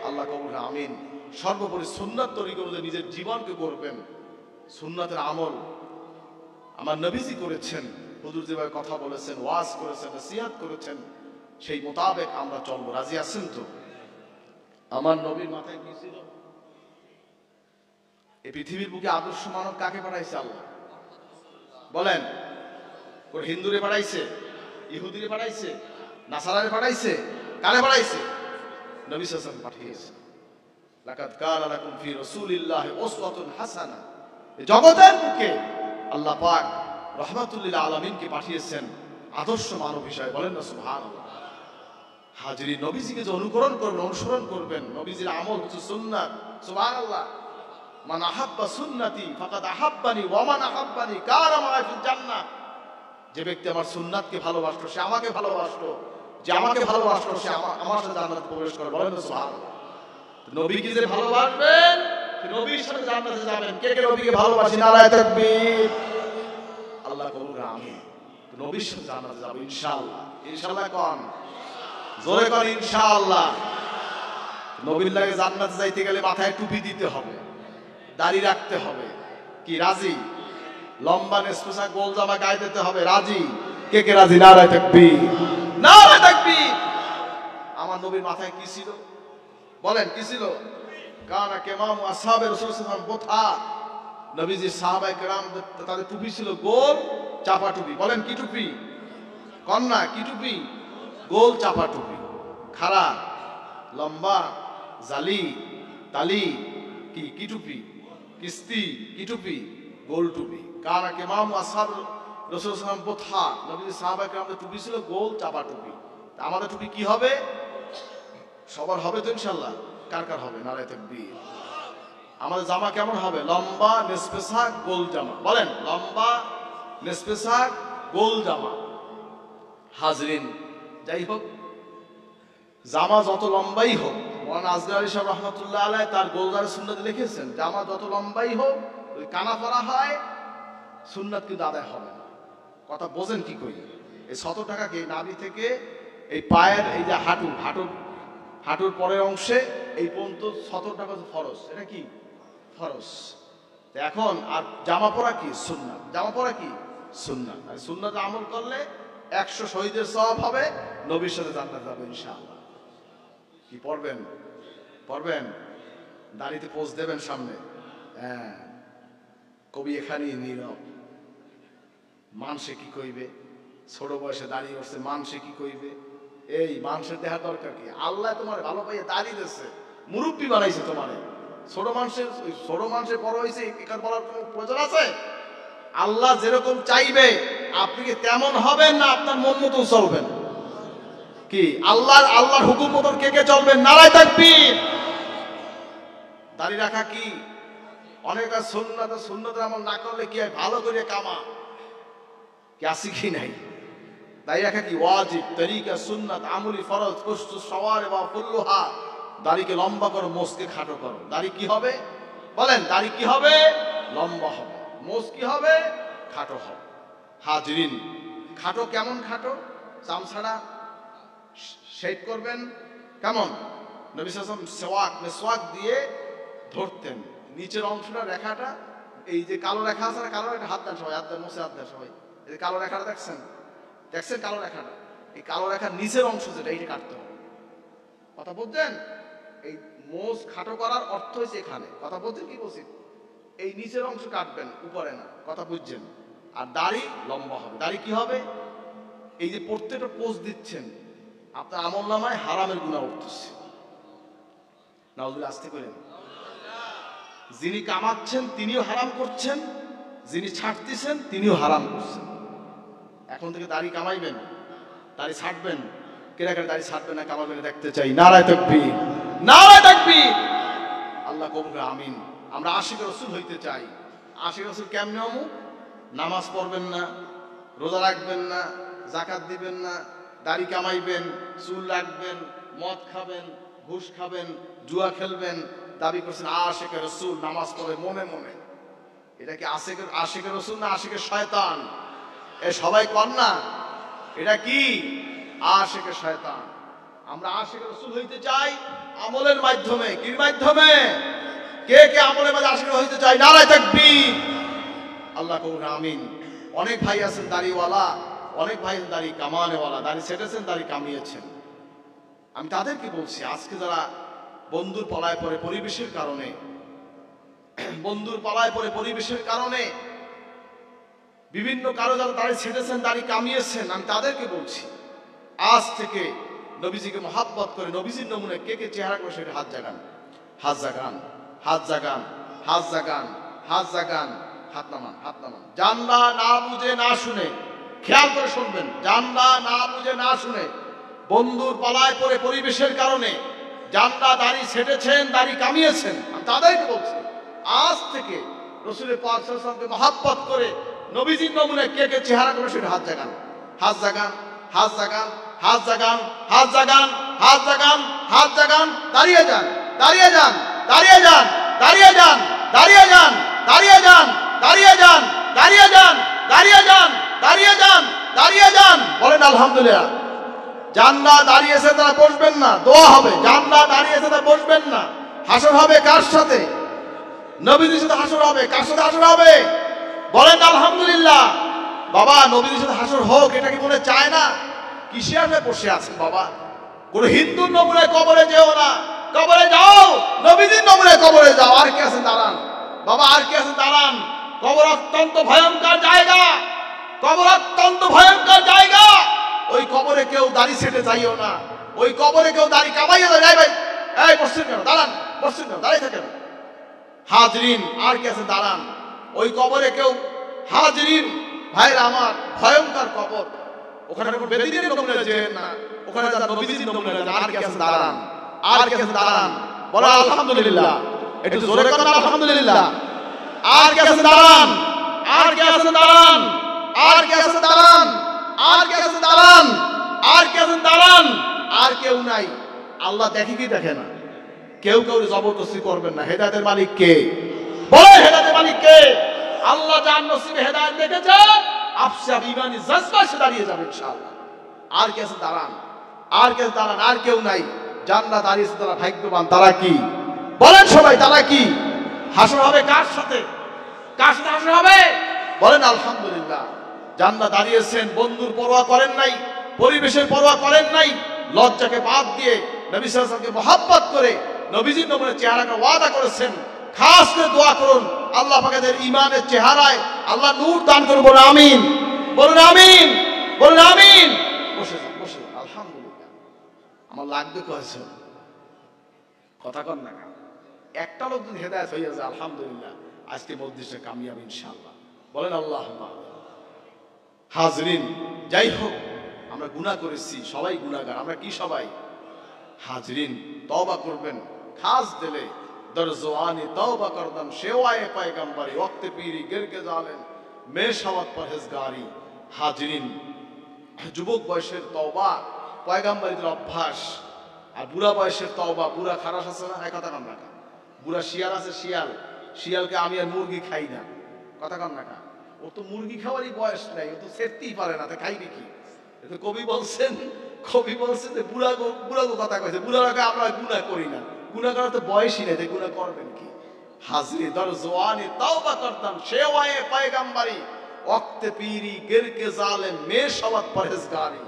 আল্লাহ কবুল, আমিন। সর্বোপরি সুন্নাত তরিকা অনুযায়ী নিজের জীবনকে করবেন। সুন্নাতের আমল আমার নবীজি করেছেন, হুজুর যেভাবে কথা বলেছেন, ওয়াজ করেছেন, নসিহত করেছেন, সেই মোতাবেক আমরা চলবো। রাজি আছেন তো? আমার নবীর মাথায় কি ছিল? এই পৃথিবীর বুকে আদর্শ মানব কাকে পাঠাইছে আল্লাহ? বলেন। কোন হিন্দুরে পাঠাইছে? ইহুদিরে পাঠাইছে? নাসারারে পাঠাইছে? কারে পাঠাইছে? নবী সাল্লাল্লাহু আলাইহি ওয়াসাল্লাম পাঠিয়েছে। লাকাদ কানা লাকুম ফি রাসূলিল্লাহি উসওয়াতুন হাসানা। জগতের বুকে আল্লাহ পাক রাহমাতুল লিল আলামিনকে পাঠিয়েছেন আদর্শ মানব হিসেবে। বলেন না সুবহানাল্লাহ। হাজিরি, নবীজিকে যে অনুকরণ করবেন, অনুসরণ করবেন, নবীজির আমল হচ্ছে সুন্নাত। সুবহানাল্লাহ। মান আহাব্বা সুন্নতি ফাকাদ আহাব্বানি ওয়া মান আহাব্বানি কানা মা'আ ফিল জান্নাহ। যে ব্যক্তি আমার সুন্নাতকে ভালোবাসলো, সে আমাকে ভালোবাসলো, যে আমাকে ভালোবাসলো, সে আমার সাথে জান্নাতে প্রবেশ করে। বলেন না সুবহানাল্লাহ। নবীকে যে ভালোবাসবেন, সে নবীর সাথে জান্নাতে যাবেন। কে কে নবীকে ভালোবাসি? নারায়ে তাকবীর। আল্লাহ কবুল করে, আমিন। নবীর সাথে জান্নাতে যাব ইনশাআল্লাহ। ইনশাআল্লাহ কোন? জোরে কোন ইনশাআল্লাহ। নবীর লাগে জান্নাতে যাইতে গেলে মাথায় টুপি দিতে হবে, দাড়ি রাখতে হবে। কি রাজি? লম্বা নেসপোসা গোল জামা গায়ে দিতে হবে। রাজি? কে কে রাজি? নারায়ে তাকবীর। নারায়ে তাকবীর। আমার নবীর মাথায় কি ছিল বলেন? কি ছিল? কানা কেমামু আসহাবে রাসূল সাল্লাল্লাহু আলাইহি ওয়াসাল্লাম বোথা, নবীজি সাহাবায়ে কেরাম তাদের টুপি ছিল গোল চাপা টুপি। বলেন কি টুপি? কন্যা কি টুপি? গোল চাপা টুপি। খাড়া, লম্বা, জালি, তালি, কি কি টুপি? কিস্তি, কি টুপি? গোল টুপি। কানা কেমামু আসহাবে রাসূল সাল্লাল্লাহু আলাইহি ওয়াসাল্লাম বোথা, নবীজি সাহাবায়ে কেরামদের টুপি ছিল গোল চাপা টুপি। আমাদের টুপি কি হবে? সবার হবে তো ইনশাআল্লাহ? কার কার হবে? নারায়ে তাকবীর। আমাদের জামা কেমন হবে? লম্বা নিসপেসাক গোল জামা। বলেন লম্বা নিসপেসাক গোল জামা। হাজরিন, যাই হোক, জামা যত লম্বাই হোক, মৌলানা আজগর আলী সাহেব রহমাতুল্লাহ আলাইহি তার গোলদারের সুন্নতে লিখেছেন, জামা যত লম্বাই হোক ওই কানা পরা হয়, সুন্নাত কিন্তু আদায় হবে না। কথা বোঝেন কি কই? এই 100 টাকাকে নাভি থেকে এই পায়ের এই যে হাঁটুর পরের অংশে এই পর্যন্ত 100 টাকা ফরজ। এটা কি? ফরজ। এখন আর জামা পরা কি? সুন্নাত। জামা পরা কি? সুন্নাত। আর সুন্নাতে আমল করলে 100 শহীদের সওয়াব হবে, নবীর সাথে জান্নাত যাবে ইনশাআল্লাহ। কি পড়বেন? পড়বেন? দাড়িতে পোজ দেবেন সামনে। হ্যাঁ, কবি এখানেই নীরব। মানুষে কি কইবে? ছোট বয়সে দাঁড়িয়ে উঠছে, মানুষে কি কইবে? এই মানুষের দেখার দরকার কি? আল্লাহ তোমার ভালো পাইয়ে দাঁড়িয়ে দিচ্ছে, মুরব্বী বানাইছে তোমারে। ছোট মানুষের বড় হয়েছে, এখানে বলার কোনো প্রয়োজন আছে? আল্লাহ যেরকম চাইবে আপনি কি তেমন হবেন, না আপনার মন মতন চলবেন? কি আল্লাহর হুকুম মতন কে কে চলবেন? নারায়ে তাকবীর। দাড়ি রাখা কি অনেক সুন্নতের আমল না করলে কি হয়? ভালো করে কামা কি আছে কি নাই? দাড়ি রাখা কি ওয়াজিব, তরিকা, সুন্নাত, আমলি, ফরজ, কুসু সওয়ার বা ফুল্লুহা। দাড়িকে লম্বা করো, মোসকে খাটো করো। দাড়ি কি হবে? বলেন দাড়ি কি হবে? লম্বা হবে। মোস কি হবে? খাটো হবে। হাজরিন, খাটো কেমন খাটো? চামছাড়া শেভ করবেন কেমন? নবী সাল্লাল্লাহু আলাইহি ওয়াসাল্লাম মেসওয়াক দিয়ে ধরতেন নিচের অংশটা, রেখাটা, এই যে কালো রেখা আছে না, কালো রেখা, হাত দেন সবাই, হাত দেন, মুছে হাত দেন সবাই। এই কালো রেখাটা দেখছেন? কালো রেখাটা? এই কালো রেখার নিচের অংশ যেটা, এইটা কাটতে হবে। কথা বলছেন? এই মোষ খাটো করার অর্থ হয়েছে এখানে। কথা বলছেন কি বলছি? এই নিচের অংশ কাটবেন, উপরে না। কথা বুঝছেন? আর দাড়ি লম্বা হবে। দাড়ি কি হবে? এই যে প্রত্যেকটা পোজ দিচ্ছেন, আপনার আমল নামায় হারামের গুনাহ উঠতেছে। নাউজুবিল্লাহ, আস্তে করেন। যিনি কামাচ্ছেন তিনিও হারাম করছেন, যিনি ছাড়তেছেন তিনিও হারাম করছেন। এখন থেকে দাড়ি কামাইবেন, দাড়ি ছাড়বেন। কেরা কেরা দাড়ি ছাড়বেন না কামাবেন দেখতে চাই। নারায়ে তাকবীর, নারায়ে তাকবীর। আল্লাহ কবুল করে, আমিন। আমরা আশিক রাসূল হইতে চাই। আশিক রাসূল কেমনে হমু? নামাজ পড়বেন না, রোজা রাখবেন না, যাকাত দিবেন না, দাড়ি কামাইবেন, চুল রাখবেন, মদ খাবেন, ঘুষ খাবেন, জুয়া খেলবেন, দাবি করছেন আশিক রাসূল, নামাজ পড়ে মনে মনে। এটা কি আশিক রাসূল না আশিক শয়তান? এ সবাই কর না, এটা কি? আশিক শয়তান। আমরা আশিক রাসূল হইতে চাই আমলের মাধ্যমে। কির মাধ্যমে? কে কে আমলের মাধ্যমে আশিক হইতে চাই? নারায়ে তাকবীর। আল্লাহ কবুল, আমিন। অনেক ভাই আছেন দাড়িওয়ালা, অনেক ভাই দাড়ি কামানেওয়ালা, দাড়ি ছেটেছেন, দাড়ি কামিয়েছেন। আমি তাদেরকে বলছি, আজকে যারা বন্ধুর পালায় পড়ে পরিবেশের কারণে, বিভিন্ন কারো যারা দাড়ি ছেটেছেন, দাড়ি কামিয়েছেন, আমি তাদেরকে বলছি, আজ থেকে নবীজিকে মহাব্বত করে, নবীজির নমুনে কে কে চেহারা করে সেটা হাত জাগান, হাত জাগান, হাত জাগান, হাত জাগান, হাত জাগান, হাত নামান, হাত নামান। জানলা না বুঝে না শুনে, খেয়াল করে শুনবেন, জানলা না বুঝে না শুনে বন্ধুর পালায় পড়ে পরিবেশের কারণে জানলা দাড়ি ছেটেছেন, দাড়ি কামিয়েছেন, আমি তাদেরকে বলছি, আজ থেকে রাসূলের পাক সাল্লাল্লাহু আলাইহি ওয়াসাল্লামকে মহাব্বত করে নবীজির নমুনে কে কে চেহারা করে সেটা হাত জাগান, হাত জাগান, হাত জাগান, হাত জাগান, হাত জাগান, হাত জাগান, হাত জাগান। দাঁড়িয়ে যান, দাঁড়িয়ে যান, দাঁড়িয়ে যান, দাঁড়িয়ে যান, দাঁড়িয়ে যান, দাঁড়িয়ে যান, দাঁড়িয়ে যান, দাঁড়িয়ে যান, দাঁড়িয়ে যান, দাঁড়িয়ে যান, দাঁড়িয়ে যান। বলেন আলহামদুলিল্লাহ। জান্না দাঁড়িয়েছে তারা বসবেন না, দোয়া হবে। জান্না দাঁড়িয়েছে তারা বসবেন না। হাসর হবে কার সাথে? নবীজির সাথে হাসর হবে। কার সাথে হাসর হবে? বলেন আলহামদুলিল্লাহ। বাবা, নবীজির সাথে হাসর হোক, এটা কি মনে চায় না? কিসে আসে বসে আছেন বাবা? কোন হিন্দু নমুনায় কবরে যেও না, কবরে যাও নবীজির নমুনায় কবরে যাও। আর কি আছেন দাঁড়ান বাবা, আর কি আছেন দাঁড়ান। কবর অত্যন্ত ভয়ঙ্কর জায়গা, কবর অত্যন্ত ভয়ঙ্কর জায়গা। ওই কবরে কেউ দাড়ি ছেটে যাইও না, ওই কবরে কেউ দাড়ি কামাইয়া যায়। ভাই এই বসছেন কেন, দাঁড়ান, বসছেন কেন, দাঁড়িয়ে থাকেন। হাজরিন, আর কি আছে দাঁড়ান। ওই কবরে কেউ হাজরিন ভাইরা আমার, ভয়ঙ্কর কবর। ওখানে কোনো বেদিনের নমুনায় যেন না, ওখানে যারা নবীজির নমুনায় যান। আর কি আছে দাঁড়ান, আর কি আছে দাঁড়ান। বলো আলহামদুলিল্লাহ, একটু জোরে করেন আলহামদুলিল্লাহ। আর কি আছে দাঁড়ান, আর কি আছে দাঁড়ান, আর কি আছে দাঁড়ান, আর কি আছে দাঁড়ান, আর কি আছে দাঁড়ান। আর কেউ নাই। আল্লাহ দেখে কি দেখে না? কেউ কেউ জবরদস্তি করবেন না। হেদায়েতের মালিক কে? বলে হেদায়েতের মালিক কে? আল্লাহ যার নসিবে হেদায়েত দেখেছে, আপসা ইমানি জজবা সে দাঁড়িয়ে যাবে ইনশাআল্লাহ। আর কে আছে দাঁড়ান, আর কে আছে দাঁড়ান। আর কেউ নাই। জান্নাত দাঁড়িয়েছে তারা ভাগ্যবান। তারা কি বলেন সবাই, তারা কি? হাসর হবে কার সাথে? কার সাথে হাসর হবে? বলেন আলহামদুলিল্লাহ। জান্নাত দাঁড়িয়েছেন, বন্ধুর পরোয়া করেন নাই, পরিবেশের পরোয়া করেন নাই, লজ্জাকে বাদ দিয়ে নবী সাল্লাল্লাহু আলাইহি ওয়াসাল্লামকে মহব্বত করে নবীজির নমুনায় চেহারাকে ওয়াদা করেছেন। খাস করে দোয়া করুন আল্লাহ পাকের ইমানের চেহারায় আল্লাহ নূর দান করুন। বলুন আমিন, বলুন আমিন, বলুন আমিন। বসে যান, বসে যান। আলহামদুলিল্লাহ। আমার লাগবে কয়েছে কথা কন না। একটা লোক যদি হেদায়েত হয়ে যায় আলহামদুলিল্লাহ, আজকে মজলিসে কামিয়াব ইনশাআল্লাহ। বলেন আল্লাহুম্মা। হাজরিন, যাই হোক আমরা গুনাহ করেছি, সবাই গুনাহগার। আমরা কি সবাই? হাজরিন, তওবা করবেন খাস দিলে। দরজওয়ানি তওবা করদাম সেওয়ায়ে পয়গম্বরি, ওয়াক্তে পীরি গিরকে জালেন মেশাওয়াত পরহেজগারি। হাজরিন, যুবক বয়সের তওবা পয়গম্বরীদের অভ্যাস, আর বুড়া বয়সের তওবা। বুড়া খারাস আছে না, এক কথা কন না। বুড়া শিয়াল আছে, শিয়াল, শিয়ালকে আমি আর মুরগি খাই না, কথা কন না। ও তো মুরগি খাওয়ারই বয়স নাই, ও তো সেরতেই পারে না, তা খাইবে কি? কবি বলছেন, কবি বলছেন যে বুড়াগো বুড়াগো কথা কইছে। বুড়াকে আমরা গুনাহ করি না, গুনাহ করার তো বয়সই নেই, গুনাহ করবেন কি? হাজরি দরজওয়ানি তওবা করতাম সেওয়ায়ে পয়গম্বরি, ওয়াক্তে পীরি গিরকে জালেম মেশাওয়াত পরহেজগারি।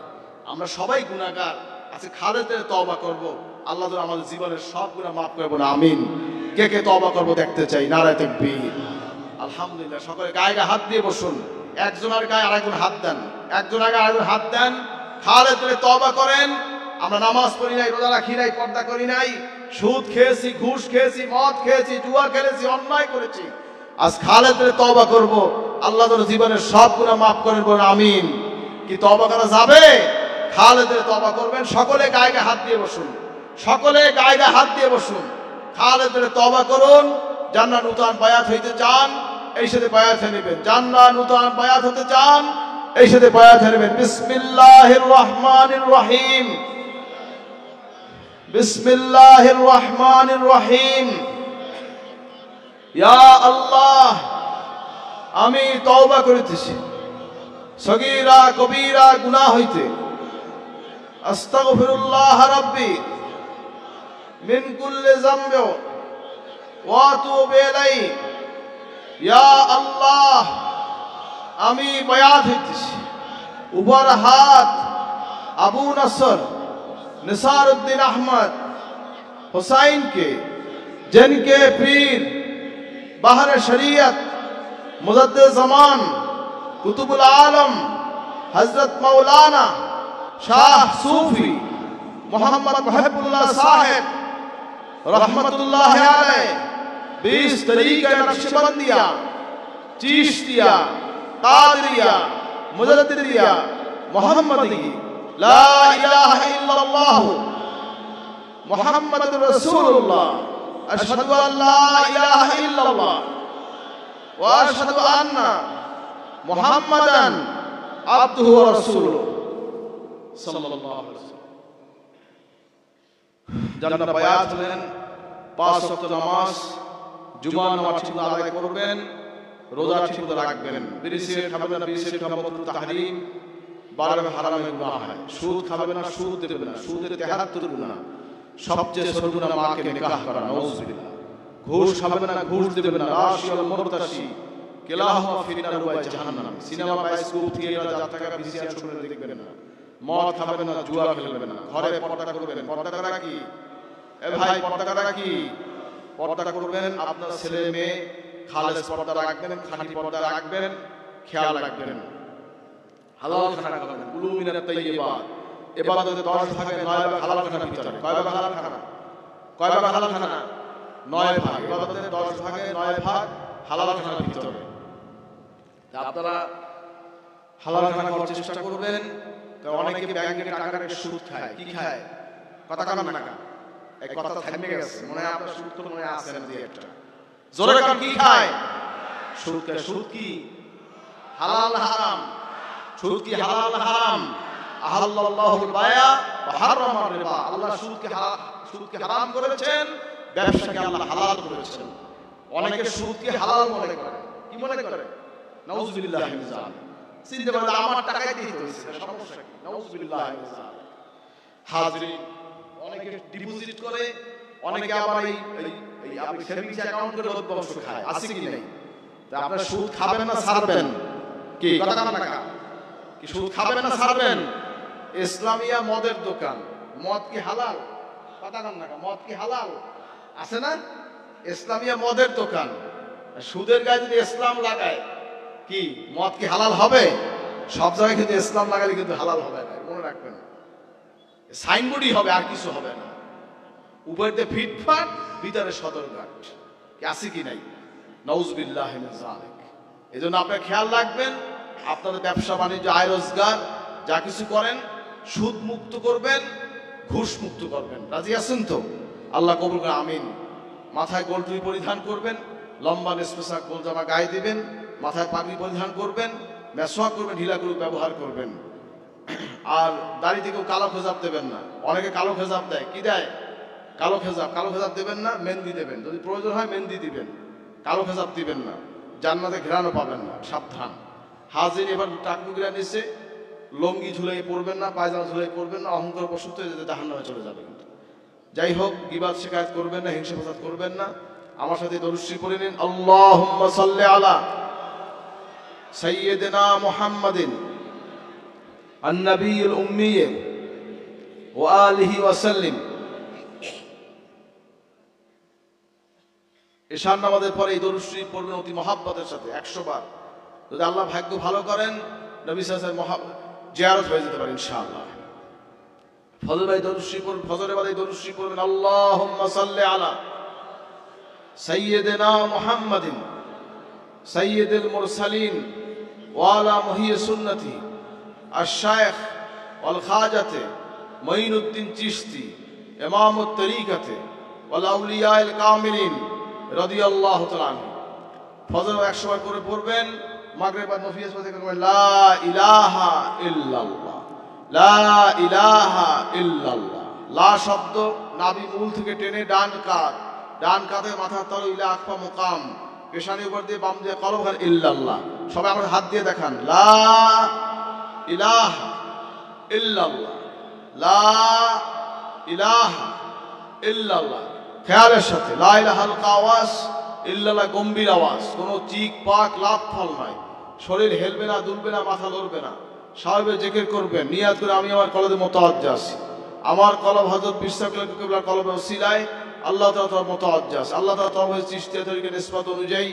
আমরা সবাই গুনাহগার। আজকে খালেদের তওবা করব, আল্লাহ যেন আমাদের জীবনের সব গুনাহ মাফ করে। বলে আমিন। কে কে তওবা করব দেখতে চাই। নারায়ে তাকবীর। আলহামদুলিল্লাহ। সকলে গায়ে গায়ে হাত দিয়ে বসুন। একজনের গায়ে আরেকজন হাত দেন, একজন আগে আরেকজন হাত দেন। খালেদের তওবা করেন। আমরা নামাজ পড়ি নাই, রোজা রাখি নাই, পর্দা করি নাই, সুদ খেয়েছি, ঘুষ খেয়েছি, মদ খেয়েছি, জুয়া খেলেছি, অন্যায় করেছি। আজ খালেদের তওবা করব, আল্লাহ যেন জীবনের সব গুনাহ মাফ করেন। বলেন আমিন। কি তওবা করা যাবে? খালেদের তওবা করবেন। সকলে গায়ে গায়ে হাত দিয়ে বসুন, সকলে গায়ে গায়ে হাত দিয়ে বসুন। খালেদের তওবা করুন। জান্নাত নূতন বায়াত হইতে চান, এই সাথে বায়াত নেবেন। জান্নাত নূতন বায়াত হতে চান, এই সাথে বায়াত নেবেন। বিসমিল্লাহির রহমানির রহিম, বিসমিল্লাহির রহমানির রহিম। ইয়া আল্লাহ, আমি তওবা করিতেছি সগীরা কবীরা গুনাহ হইতে। আস্তাগফিরুল্লাহ রাব্বি মিন কুল্লি যামবি ওয়া আতুবু ইলাইহি। ইয়া আল্লাহ, আমি বায়াত হইতেছি। উপর হাত আবু নসর নিসারউদ্দিন আহমদ हुसैन के, जिनके पीर बहर शरीयत मुजद्दिद ज़मान कुतुबुल आलम हजरत मौलाना शाह सूफी मोहम्मद मुहिब्बुल्लाह साहिब रहमतुल्लाह अलैह 20 तरीक़े नक्शबंदिया, चिश्तिया, कादरिया, मुजद्दिदिया, मोहम्मदी, ला इलाहा इल्लल्लाह मुहम्मदुर रसूलुल्लाह, अशहदु अन ला इलाहा इल्लल्लाह व अशहदु अन्ना मुहम्मदन अब्दुहु व रसूलुहु सल्लल्लाहु अलैहि वसल्लम। যারা বায়াত হলেন, 5 ওয়াক্ত নামাজ, জুমা নামাজ ঠিক আদায় করবেন, রোজা ঠিক রাখবেন, বিড়ি সিগারেট খাবেন না, বিড়ি সিগারেট খাওয়া মত তাহরিম, 12 হারামে গুনাহ হয়। সুদ খাবেন না, সুদ দেবেন না, সুদের 73 গুনাহ। সবচেয়ে ছোট গুনাহ মাকে নিকাহ করা, নাউযুবিল্লাহ। ঘুষ খাবেন না, ঘুষ দেবেন না, রাশি ওয়াল মুরতাশি কিলাহুমা ফিন নার ওয়া জাহান্নাম। সিনেমা, বায়োস্কোপ, থিয়েটার, যাত্রা, ভিসিআর শুনে দেখবেন না। মদ খাবেন না, জুয়া খেলবেন না, ঘরে পর্দা করবেন। পর্দা করা কি? এ ভাই, পর্দা করা কি? পর্দা করবেন, আপনার ছেলে মেয়ে খালেস পর্দা রাখবেন, খাঁটি পর্দা রাখবেন, খেয়াল রাখবেন। হালাল খানা খাবেন, কুলু মিনাত তাইয়্যিবাত। ইবাদতে 10 ভাগে 9 ভাগ হালাল খানার ভিতরে। কয় ভাগ হালাল খানা? কয় ভাগ হালাল খানা? 9 ভাগ। ইবাদতে 10 ভাগে 9 ভাগ হালাল খানার ভিতরে। আপনারা হালাল খানা খাওয়ার চেষ্টা করবেন। তো অনেকে ব্যাংকে টাকা রেখে সুদ খায়। কি খায়? কথা কান না কা? এই কথা থামে গেছে। মনে হয় আপনার সুদ তো মনে আছে না যে একটা। জোরে কান, কি খায়? সুদ খায়। সুদ কি হালাল না হারাম? সুদ কি হালাল না হারাম? আহাল্লাল্লাহুল বায়া ওয়া হারামার রিবা। আল্লাহ সুদকে হারাম করেছেন, ব্যবসাকে আল্লাহ হালাল করেছেন। অনেকে সুদকে হালাল মনে করে। কি মনে করে? নাউযুবিল্লাহি মিন যালিক। চিন্তা করে আমার টাকাই দিতে হইছে, সমস্যা কি? নাউযুবিল্লাহি মিন যালিক। হাজিরিন, অনেকে ডিপোজিট করে, অনেকে আবার এই আপনি সেভিংস অ্যাকাউন্ট করে লভ্যাংশ খায়। আছে কি নাই? তা আপনারা সুদ খাবেন না ছাড়বেন? কি কথা কান না? কি সুদ খাবেন না ছাড়বেন? ইসলামিয়া মদের দোকান, মদ কি হালাল? কথা কান না? মদ কি হালাল? আছে না? ইসলামিয়া মদের দোকান, সুদের গায়ে যদি ইসলাম লাগায়, কি মদ কি হালাল হবে? সব জায়গায় কিন্তু ইসলাম লাগালে কিন্তু হালাল হবে না, মনে রাখবেন। সাইনবোর্ডই হবে, আর কিছু হবে না। উপরে ফিটফাট, ভিতরে সদরঘাট। কি আছে কি নাই? নাউযুবিল্লাহি মিন যালিক। এজন্য আপনারা খেয়াল রাখবেন, আপনাদের ব্যবসা বাণিজ্য, আয় রোজগার যা কিছু করেন সুদ মুক্ত করবেন, ঘুষ মুক্ত করবেন। রাজি আছেন তো? আল্লাহ কবুল করে, আমিন। মাথায় গোল টুপি পরিধান করবেন, লম্বা নেসপোশাক গোল জামা গায়ে দিবেন, মাথায় পাগড়ি পরিধান করবেন, মেসওয়াক করবেন, ঢিলাগুলো ব্যবহার করবেন। আর দাড়ি থেকেও কালো খেজাব দেবেন না। অনেকে কালো খেজাব দেয়। কি দেয়? কালো খেজাব দেবেন না, মেহেন্দি দেবেন। যদি প্রয়োজন হয় মেহেন্দি দিবেন, কালো খেজাব দিবেন না। জান্নাতে ঘেরানো পাবেন না, সাবধান। হাজির, এবার টাকনুগিরা নিচে লঙ্গি ঝুলাই পড়বেন না, পায়জামা ঝুলাই পড়বেন না, অহংকার বশত জাহান্নামে চলে যাবে। কিন্তু যাই হোক, গীবাত শিকায়ত করবেন না, হিংসা ফাসাদ করবেন না। আমার সাথে দরুদ শরীফ পড়ে নিন। আল্লাহুম্মা সাল্লি আলা সাইয়্যিদিনা মুহাম্মাদিন আন-নাবিয়্যিল উম্মিয়্যি ওয়া আলিহি ওয়া সাল্লিম। ঈশান নামাজের পরে এই দরুদ শরীফ পড়বেন অতি মহাব্বতের সাথে 100 বার। যদি আল্লাহ ভাগ্য ভালো করেন, নবী সাল্লাল্লাহু আলাইহি ওয়াসাল্লাম জিয়ারত হয়ে যেতে পারে ইনশাআল্লাহ। ফজর ভাই দরুদ শরীফ পড়বেন, ফজরের বাদে দরুদ শরীফ পড়বেন। আল্লাহুম্মা সাল্লি আলা সাইয়্যিদিনা মুহাম্মাদিন সাইয়্যিদুল মুরসালিন ওয়া আলা মুহিয়্যি সুন্নতি আশ-শায়খ ওয়াল খাজাতে মুঈনুদ্দিন চিশতি ইমামুত তরিকাতে ওয়াল আউলিয়াল কামিলিন রাদিয়াল্লাহু তাআলা আনহু। ফজর 100 বার করে পড়বেন। মাগরিব আর নফিল পড়তে করবেন লা ইলাহা ইল্লাল্লাহ, লা ইলাহা ইল্লাল্লাহ। লা শব্দ নাভি মূল থেকে টেনে ডান কাঁধে মাথার তলে ইলা আকফা মুকাম, পেশানির উপর দিয়ে বাম দিয়ে কলব আর ইল্লাল্লাহ। সবাই আমাদের হাত দিয়ে দেখান, লা ইলাহা ইল্লাল্লাহ, লা ইলাহা ইল্লাল্লাহ। খেয়ালের সাথে লা ইলাহাল কাওয়াস ইল্লাল্লাহ, গম্ভীর আওয়াজ, কোনো চিক পাক লাভ ফল নয়। শরীর হেলবে না, দুলবে না, মাথা লড়বে না। স্বাভাবিক জিকির করবেন, নিয়াত করে আমি আমার কলবে মুতাওয়াজ্জিহ আছি। আমার কলব হযরত বিশ্বাস কিবলার কলবের ওসিলায় আল্লাহ তাআলার মুতাওয়াজ্জিহ আছে। আল্লাহ তাআলা তওহীদ চিশতিয়া তরিকার নিসবত অনুযায়ী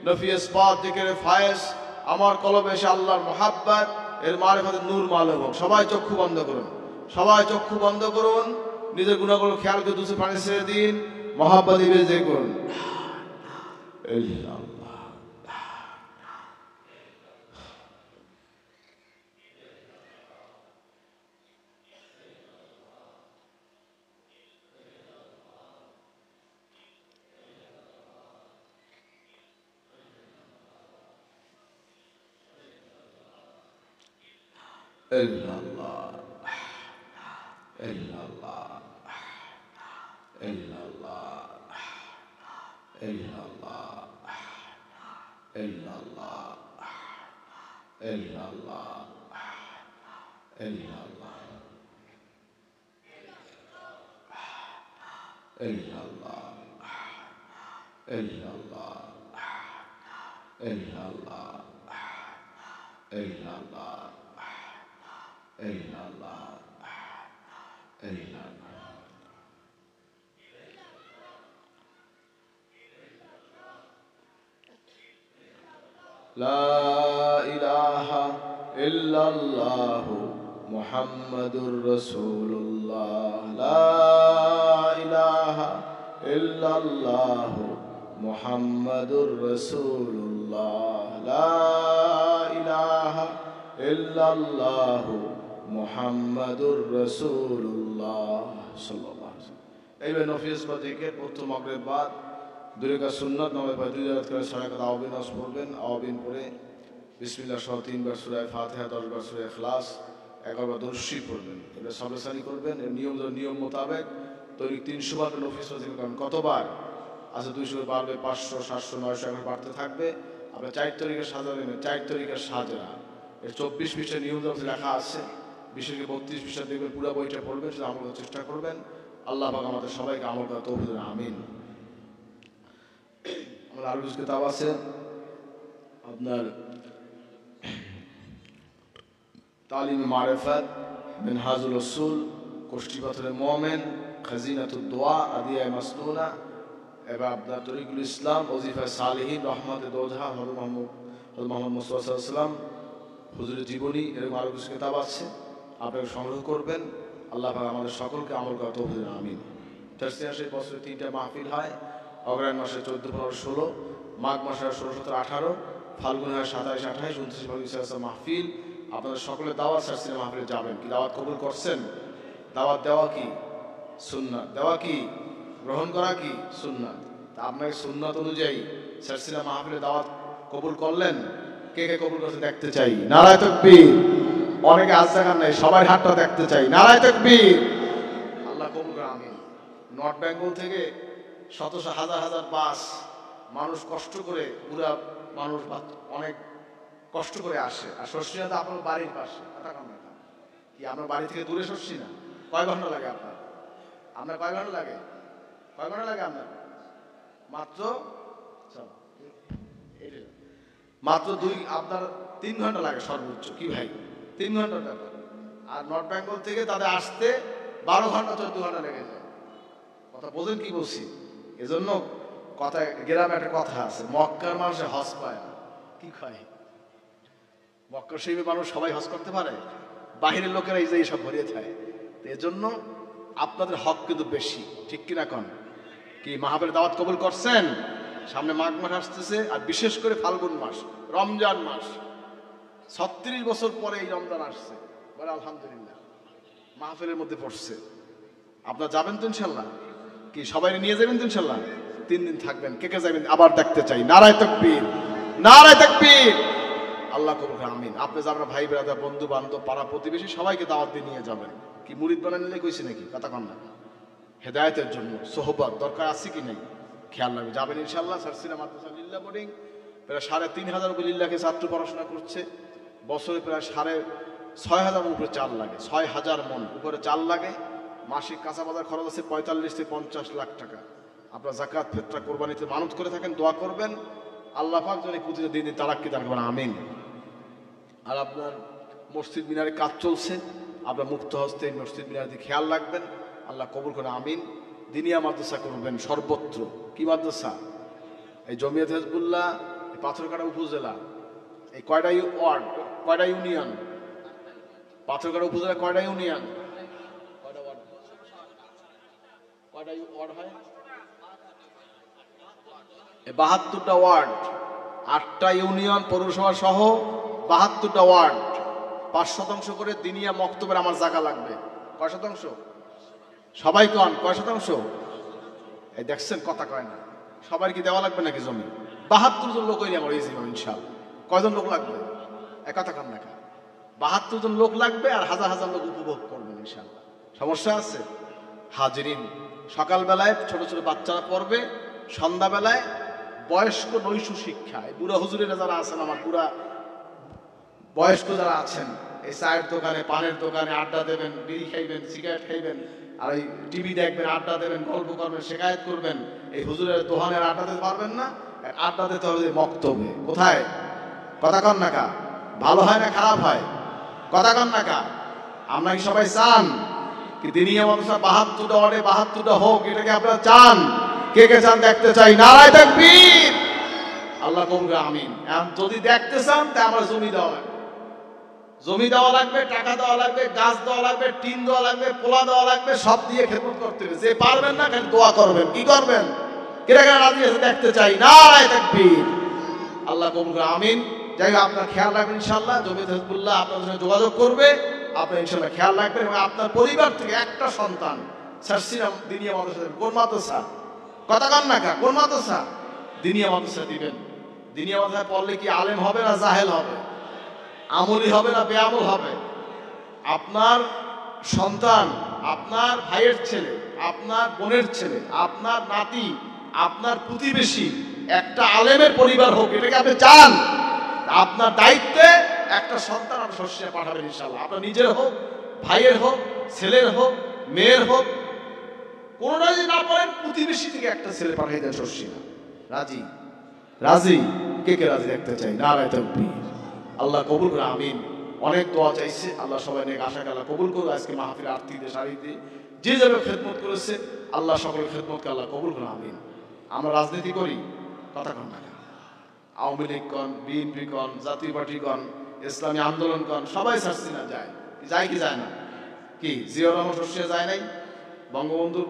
নফি ইসবাত জিকিরের ফায়েজ আমার কলবে এসে আল্লাহর মুহাব্বত এর মারিফাতের নূর মালুম হোক। সবাই চক্ষু বন্ধ করুন, সবাই চক্ষু বন্ধ করুন। নিজের গুনাহগুলো খেয়াল করে দুসে পানি ছেড়ে দিন, মুহাব্বত দিয়ে জিকির করুন। ইল্লাল্লাহ illallah illallah illallah illallah illallah illallah illallah illallah illallah illallah illallah ইল্লাল্লাহ ইল্লাল্লাহ লা ইলাহা ইল্লাল্লাহ মুহাম্মাদুর রাসূলুল্লাহ লা ইলাহা ইল্লাল্লাহ মুহাম্মাদুর রাসূলুল্লাহ লা ইলাহা ইল্লাল্লাহ মুহাম্মাদুর রাসূলুল্লাহ সাল্লাল্লাহু আলাইহি ওয়াসাল্লাম। এইভাবে নফিস বা জিকির প্রথম মাগরিব বাদ দুই রাকাত সুন্নাত নামাজ পড়ে 2 রাকাত করে 6 রাকাত আওয়াবিন নামাজ পড়বেন। আওয়াবিন পড়ে বিসমিল্লাহ সহ 3 বার সূরা ফাতিহা, 10 বার সূরা ইখলাস, 11 বার দরুদ শরীফ পড়বেন। এটা সবসানি করবেন। এর নিয়ম মোতাবেক দৈনিক 300 বার নফিস বা জিকির করবেন। কতবার আছে? 200 বাড়বে, 500, 700, 900 করে বাড়তে থাকবে। আপনার 4 তারিখের সাজাবেন, 4 তারিখের সাজরা এর 24 পৃষ্ঠা নিয়ম লেখা আছে। বিশেষ করে 32 পৃষ্ঠা দেখবেন, পুরো বইটা পড়বেন, সেটা আমল করার চেষ্টা করবেন। আল্লাহ পাক আমাদের সবাইকে আমল করার তৌফিক দেন, আমিন। আমার আরো কিছু কিতাব আছে আপনার তালিম মারিফাত, মিনহাজুল উসুল, কষ্টি পাথরের মুমিন, খাজিনাতুদ দোয়া, আদিয়ায়ে মাসনুনা, এবার আপনার তরিকুল ইসলাম, ওজিফা সালেহীন, রহমতে দোজা, হযরত মুহাম্মদ মুস্তাফা সাল্লাল্লাহু আলাইহি ওয়াসাল্লাম, হুজুরের জীবনী, এরকম আরো কিছু কিতাব আছে। আপনারা সংগ্রহ করবেন। আল্লাহ পাক আমাদের সকলকে আমল করার তৌফিক দেন, আমিন। তাফসীর সেই বছরে 3টা মাহফিল হয়। অগ্রহায়ণ মাসে 14, 15, 16, মাঘ মাসে 16, 17, 18, ফাল্গুন হয় 27, 28, 29 ফাল্গুন মাহফিল। আপনাদের সকলে দাওয়াত সারসিনা মাহফিলে যাবেন। কি দাওয়াত কবুল করছেন? দাওয়াত দেওয়া কি সুন্নাত, দেওয়া কি গ্রহণ করা কি সুন্নাত। তা আপনাকে সুন্নাত অনুযায়ী সারসিনা মাহফিলে দাওয়াত কবুল করলেন? কে কে কবুল করতে দেখতে চাই, নারায়ে তাকবীর। অনেকে আজ জায়গা নাই, সবাই হাতটা দেখতে চাই, নারায়ে তাকবীর। আল্লাহ কবুল করে, আমিন। নর্থ বেঙ্গল থেকে শত হাজার হাজার বাস মানুষ কষ্ট করে, পুরা মানুষ অনেক কষ্ট করে আসে। আর শর্ষিনা তো আপনার বাড়ির পাশে, কি আপনার বাড়ি থেকে দূরে শর্ষিনা? কয় ঘন্টা লাগে আপনার? কয় ঘন্টা লাগে? কয় ঘন্টা লাগে আপনার? মাত্র 3 ঘন্টা লাগে সর্বোচ্চ। কি ভাই, 3 ঘন্টার ব্যাপার। আর নর্থ বেঙ্গল থেকে তাদের আসতে 12 ঘন্টা 14 ঘন্টা লেগে যায়। কথা বোঝেন কি বলছি? এজন্য কথায় গ্রামে একটা কথা আছে, মক্কার মানুষে হজ পায় না। কি খায়? মক্কার সেই মানুষ সবাই হজ করতে পারে? বাহিরের লোকেরা এই যে এইসব ভরিয়ে থাকে। এজন্য আপনাদের হক কিন্তু বেশি, ঠিক কিনা কন? কি মাহফিলে দাওয়াত কবুল করছেন? সামনে মাঘ মাস আসতেছে, আর বিশেষ করে ফাল্গুন মাস, রমজান মাস। 36 বছর পরে এই রমজান আসছে, বলে আলহামদুলিল্লাহ মাহফিলের মধ্যে পড়ছে। আপনারা যাবেন তো ইনশাল্লাহ? কি সবাই নিয়ে যাবেন তো ইনশাল্লাহ? 3 দিন থাকবেন। কে কে যাবেন? আবার দেখতে চাই, নারায়ে তাকবীর, নারায়ে তাকবীর। আল্লাহ কবুল করে, আমিন। আপনি যাবেন, ভাই ব্রাদার, বন্ধু বান্ধব, পাড়া প্রতিবেশী সবাইকে দাওয়াত দিয়ে নিয়ে যাবেন। কি মুরিদ বানায় নিলে কইছি নাকি? কথা কন না। হেদায়েতের জন্য সোহবত দরকার আছে কি নাই খেয়াল রাখবেন। যাবেন ইনশাআল্লাহ। সারসিনা মাদ্রাসা লিল্লাহ বোর্ডিং প্রায় 3,500 উপরে লিল্লাহকে ছাত্র পড়াশোনা করছে। বছরে প্রায় 6,500 উপরে চাল লাগে, 6,000 মন উপরে চাল লাগে। মাসিক কাঁচা বাজার খরচ আছে 45 থেকে 50 লাখ টাকা। আপনার যাকাত ফিতরা কোরবানিতে মানত করে থাকেন, দোয়া করবেন আল্লাহ পাক যেন প্রতিটা দিন তারাক্কি দান করেন, আমিন। আর আপনার মসজিদ মিনারে কাজ চলছে, আপনার মুক্ত হস্তে মসজিদ মিনার দিকে খেয়াল রাখবেন, আল্লাহ কবুল করে, আমিন। দিনিয়া মাদ্রাসা করবেন সর্বত্র। কি মাদ্রাসা? এই জমিয়ত হিজবুল্লাহ, পাথরঘাটা উপজেলা, এই কয়টা ওয়ার্ড, কয়টা ইউনিয়ন? পাথরঘাটা উপজেলা কয়টা ইউনিয়ন? কয়টা ওয়ার্ড হয়? 72টা ওয়ার্ড, 8টা ইউনিয়ন পৌরসভা সহ 72টা ওয়ার্ড। 5% করে দিনিয়া মক্তবের আমার জায়গা লাগবে। কয় শতাংশ? সবাই কন কয় শতাংশ? এই দেখছেন কথা কয় না। সবার কি দেওয়া লাগবে নাকি জমি? 72 জন লোক আমার এই জীবন ইনশাআল্লাহ। কয়জন লোক লাগবে? এক কথা কন না। 72 জন লোক লাগবে, আর হাজার হাজার লোক উপভোগ করবেন ইনশাআল্লাহ। সমস্যা আছে? হাজিরিন সকালবেলায় ছোট ছোট বাচ্চারা পড়বে, সন্ধ্যাবেলায় বয়স্ক নৈশ শিক্ষা। এই বুড়া হুজুরেরা যারা আছেন, আমার বুড়া বয়স্ক যারা আছেন, এই চায়ের দোকানে, পানের দোকানে আড্ডা দেবেন, বিড়ি খাইবেন, সিগারেট খাইবেন, আর এই টিভি দেখবেন, আড্ডা দেবেন, গল্প করবেন, শেখায়ত করবেন। এই হুজুরের দোকানের আড্ডা দিতে পারবেন না। আড্ডা দিতে হবে মক্তবে। কোথায়? কথা কন না কা? ভালো হয় না খারাপ হয়? কথা কন না কা? আমরা কি সবাই চান কি দিনিয়া মাদ্রাসা 72টা ওয়ার্ডে 72টা হোক? এটাকে আপনারা চান? কে কে চান দেখতে চাই? নারায়ে তাকবীর। আল্লাহ কবুল করে আমিন। যদি দেখতে চান তা আমরা জমি দেওয়া লাগবে, জমি দেওয়া লাগবে, টাকা দেওয়া লাগবে, গাছ দেওয়া লাগবে, টিন দেওয়া লাগবে, পোলা দেওয়া লাগবে, সব দিয়ে খেদমত করতে হবে। যে পারবেন না খালি দোয়া করবেন। কি করবেন? কেরা কেরা রাজি আছে দেখতে চাই? নারায়ে তাকবীর। আল্লাহ কবুল করে আমিন। যাই হোক, আপনার খেয়াল রাখবেন ইনশাআল্লাহ। জমিয়ত হিজবুল্লাহ আপনাদের সঙ্গে যোগাযোগ করবে, আপনার ইনশাআল্লাহ খেয়াল রাখবেন এবং আপনার পরিবার থেকে একটা সন্তান সার্সিনা দিনিয়া মাদ্রাসা দেবেন। কোন মাদ্রাসা? কথা কন না কা? কোন মাদ্রাসা? দিনিয়া মাদ্রাসা দিবেন। দিনিয়া মাদ্রাসায় পড়লে কি আলেম হবে না জাহেল হবে? আমলি হবে না বেআমল হবে? আপনার সন্তান, আপনার ভাইয়ের ছেলে, আপনার বোনের ছেলে, আপনার নাতি, আপনার প্রতিবেশী একটা আলেমের পরিবার হোক, এটাকে আপনি চান? আপনার দায়িত্বে একটা সন্তান আপনি শস্যে পাঠাবেন ইনশাআল্লাহ। আপনার নিজের হোক, ভাইয়ের হোক, ছেলের হোক, মেয়ের হোক, কোনটা যদি না পারেন প্রতিবেশী থেকে একটা ছেলে পাঠিয়ে দেন শস্যে। রাজি? রাজি? কে কে রাজি দেখতে চাই? নারায়ে তাকবীর। আল্লাহ কবুল করে আমিন। অনেক দোয়া চাইছে, আল্লাহ সবাই নেক আশা আল্লাহ কবুল করুন। আজকে মাহফিল আরতিতে সারিতে যে যাবে খেদমত করেছে, আল্লাহ সকলের খেদমতকে আল্লাহ কবুল করে আমিন। আমরা রাজনীতি করি, কথা কন না? আওয়ামী লীগ কন, বিএনপি কন, জাতীয় পার্টি কন, ইসলামী আন্দোলন কন, সবাই সার্সিনা যায়। যায় কি যায় না? কি জিয়াউর রহমান শস্যে যায় নাই? বঙ্গবন্ধু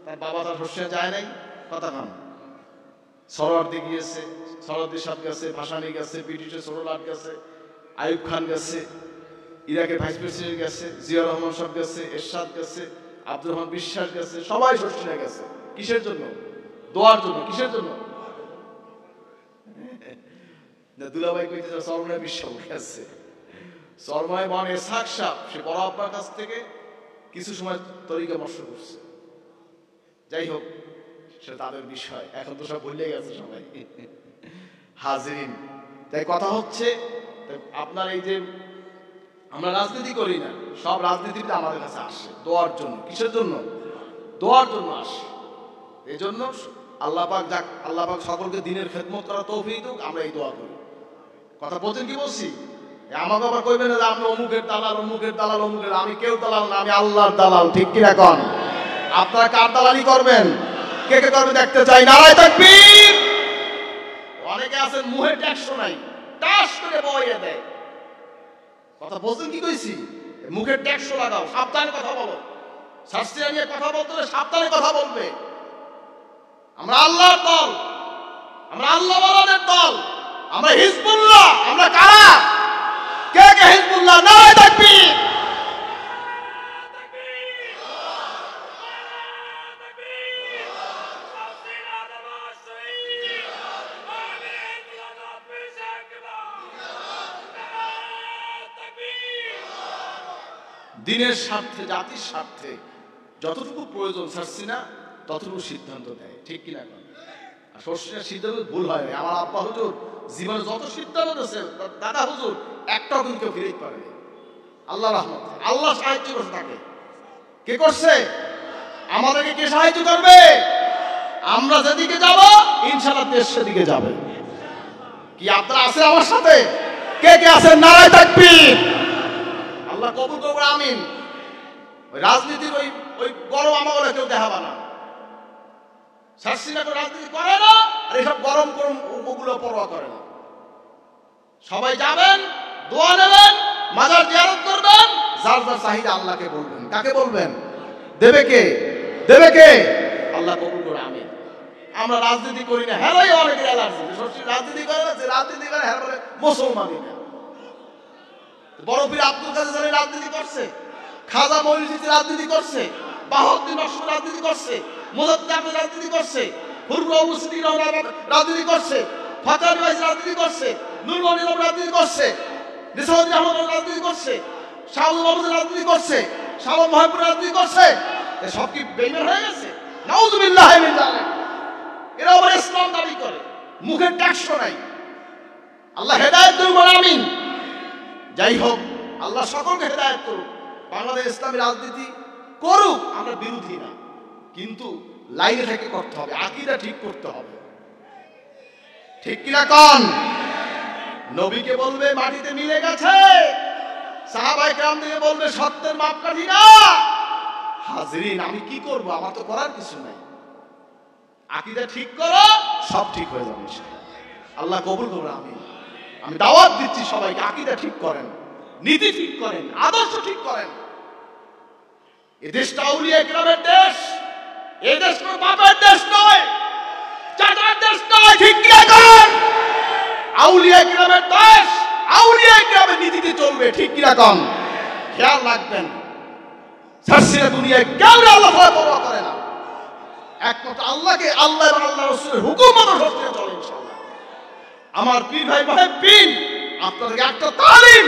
তার বাবা তার শস্যে যায় নাই? কথা কন? সরওয়ার্দী গিয়েছে, সরওয়ার্দী সাহেব গেছে, ভাসানী গেছে, ব্রিটিশের সরোলাট গেছে, আইয়ুব খান গেছে, ইরাকের ভাইস প্রেসিডেন্ট গেছে, জিয়াউর রহমান সাহেব গেছে, এরশাদ গেছে, আব্দুর রহমান বিশ্বাস গেছে, সবাই শস্যে গেছে। কিসের জন্য? দোয়ার জন্য। কিসের জন্য? দুলাভাই কইতে সরময় বিশ্ব গেছে, সরময় বন এসহাক সাহেব সে বড় আব্বার কাছ থেকে কিছু সময় তরিকা মস্ত করছে। যাই হোক, সেটা তাদের বিষয়, এখন তো সব ভুলে গেছে সবাই। হাজিরিন, তাই কথা হচ্ছে আপনার এই যে আমরা রাজনীতি করি না, সব রাজনীতিবিদ আমাদের কাছে আসে দোয়ার জন্য। কিসের জন্য? দোয়ার জন্য আসে। এই জন্য আল্লাহ পাক যাক, আল্লাহ পাক সকলকে দিনের খেদমত করা তৌফিক দিক, আমরা এই দোয়া করি। কথা বলছেন কি বলছি? আমাকে আবার কইবেন না যে আপনি অমুকের দালাল, অমুকের দালাল, অমুকের। আমি কেউ দালাল না, আমি আল্লাহর দালাল। ঠিক কি না কন? আপনারা কার দালালি করবেন? কে কে করবে দেখতে চাই? নারায়ে তাকবীর। অনেকে আছেন মুহে ট্যাক্স নাই, টাস করে বইয়ে দেয়। কথা বলছেন কি কইছি? মুখে ট্যাক্স লাগাও, সাবধানে কথা বলো। শাস্ত্রীয় নিয়ে কথা বলতে হলে সাবধানে কথা বলবে। আমরা আল্লাহর দল, আমরা আল্লাহওয়ালাদের দল, আমরা হিজবুল্লাহ। আমরা কারা? কে কে হিজবুল্লাহ? নারায়ে তাকবীর। দিনের স্বার্থে, জাতির স্বার্থে যতটুকু প্রয়োজন সার্সিনা ততটুকু সিদ্ধান্ত নেয়। ঠিক কিনা? আর শস্যের সিদ্ধান্ত ভুল হয় না। আমার আব্বা হুজুর জীবনে যত সিদ্ধান্ত দিয়েছে, দাদা হুজুর একটাও কিন্তু কেউ ফিরে পারেনি। আল্লাহ রহমত, আল্লাহ সাহায্য করছে তাকে। কে করছে? আমাদেরকে কে সাহায্য করবে? আমরা যেদিকে যাব ইনশাআল্লাহ দেশ সেদিকে যাবে। কি আপনারা আছেন আমার সাথে? কে কে আছেন? নারায়ে তাকবীর। আল্লাহ কবুল করবে আমিন। ওই রাজনীতির ওই গরম আমাগুলো কেউ দেখাবা না। সার্সিনা করে রাজনীতি করে না, আর এইসব গরম গরম ওগুলো পরোয়া করে না। সবাই যাবেন, দোয়া নেবেন, মাজার জিয়ারত করবেন, যার যার চাহিদা আল্লাহকে বলবেন। কাকে বলবেন? দেবে কে? দেবে কে? আল্লাহ কবুল করে আমিন। আমরা রাজনীতি করি না, হেরাই অনেকের অ্যালার্জি। রাজনীতি করে না, যে রাজনীতি করে হেরা বলে মুসলমানই না। বড় পীর আব্দুল কাদের জিলানী রাজনীতি করছে, খাজা মঈনুদ্দিন রাজনীতি করছে, বাহাউদ্দিন নকশবন্দি রাজনীতি করছে, মুজাদ্দিদ আহমদ রাজনীতি করছে, হুরুল মুসলিম রাজনীতি করছে, ফাতাহ ওয়াইস রাজনীতি করছে, নূর মোহাম্মদ রাজনীতি করছে, নিসাউদ্দিন আহমদ রাজনীতি করছে, শাহুল মাহমুদ রাজনীতি করছে, শাহ মহাপুর রাজনীতি করছে। সব কি বেঈমান হয়ে গেছে? নাউযুবিল্লাহি মিন যালিক। এরা আবার ইসলাম দাবি করে, মুখে ট্যাক্স নাই। আল্লাহ হেদায়েত করুন, আমিন। যাই হোক, আল্লাহ সকলকে হেদায়েত করুক। বাংলাদেশ ইসলামী রাজনীতি করুক, আমরা বিরোধী না, কিন্তু লাইনে থেকে করতে হবে, আকীদা ঠিক করতে হবে। ঠিক কিনা কন? নবীকে বলবে মাটিতে মিলে গেছে, সাহাবায়ে কেরাম দিকে বলবে সত্যের মাপকাঠি না। হাজরিন, আমি কি করব? আমার তো করার কিছু নাই। আকীদা ঠিক করো, সব ঠিক হয়ে যাবে ইনশাআল্লাহ। আল্লাহ কবুল করুন। আমি দাওয়াত দিচ্ছি সবাইকে, আকীদা ঠিক করেন, নীতি ঠিক করেন, আদর্শ ঠিক করেন। এই দেশটা আউলিয়া কেরামের দেশ। এই দেশ কোনো বাপের দেশ নয়, চাচার দেশ নয়। ঠিক কি এখন? আউলিয়া কেরামের দেশ, আউলিয়া কেরামের নীতিতে চলবে। ঠিক কি এখন? খেয়াল রাখবেন, সার্সিরা দুনিয়ায় কেউ আল্লাহ তাআলা পরোয়া করে না। একমাত্র আল্লাহকে, আল্লাহ এবং আল্লাহ রাসূলের হুকুম মতো চলতে চলে ইনশাআল্লাহ। আমার পীর ভাই মুহিব্বিন, আপনাদেরকে একটা তালিম,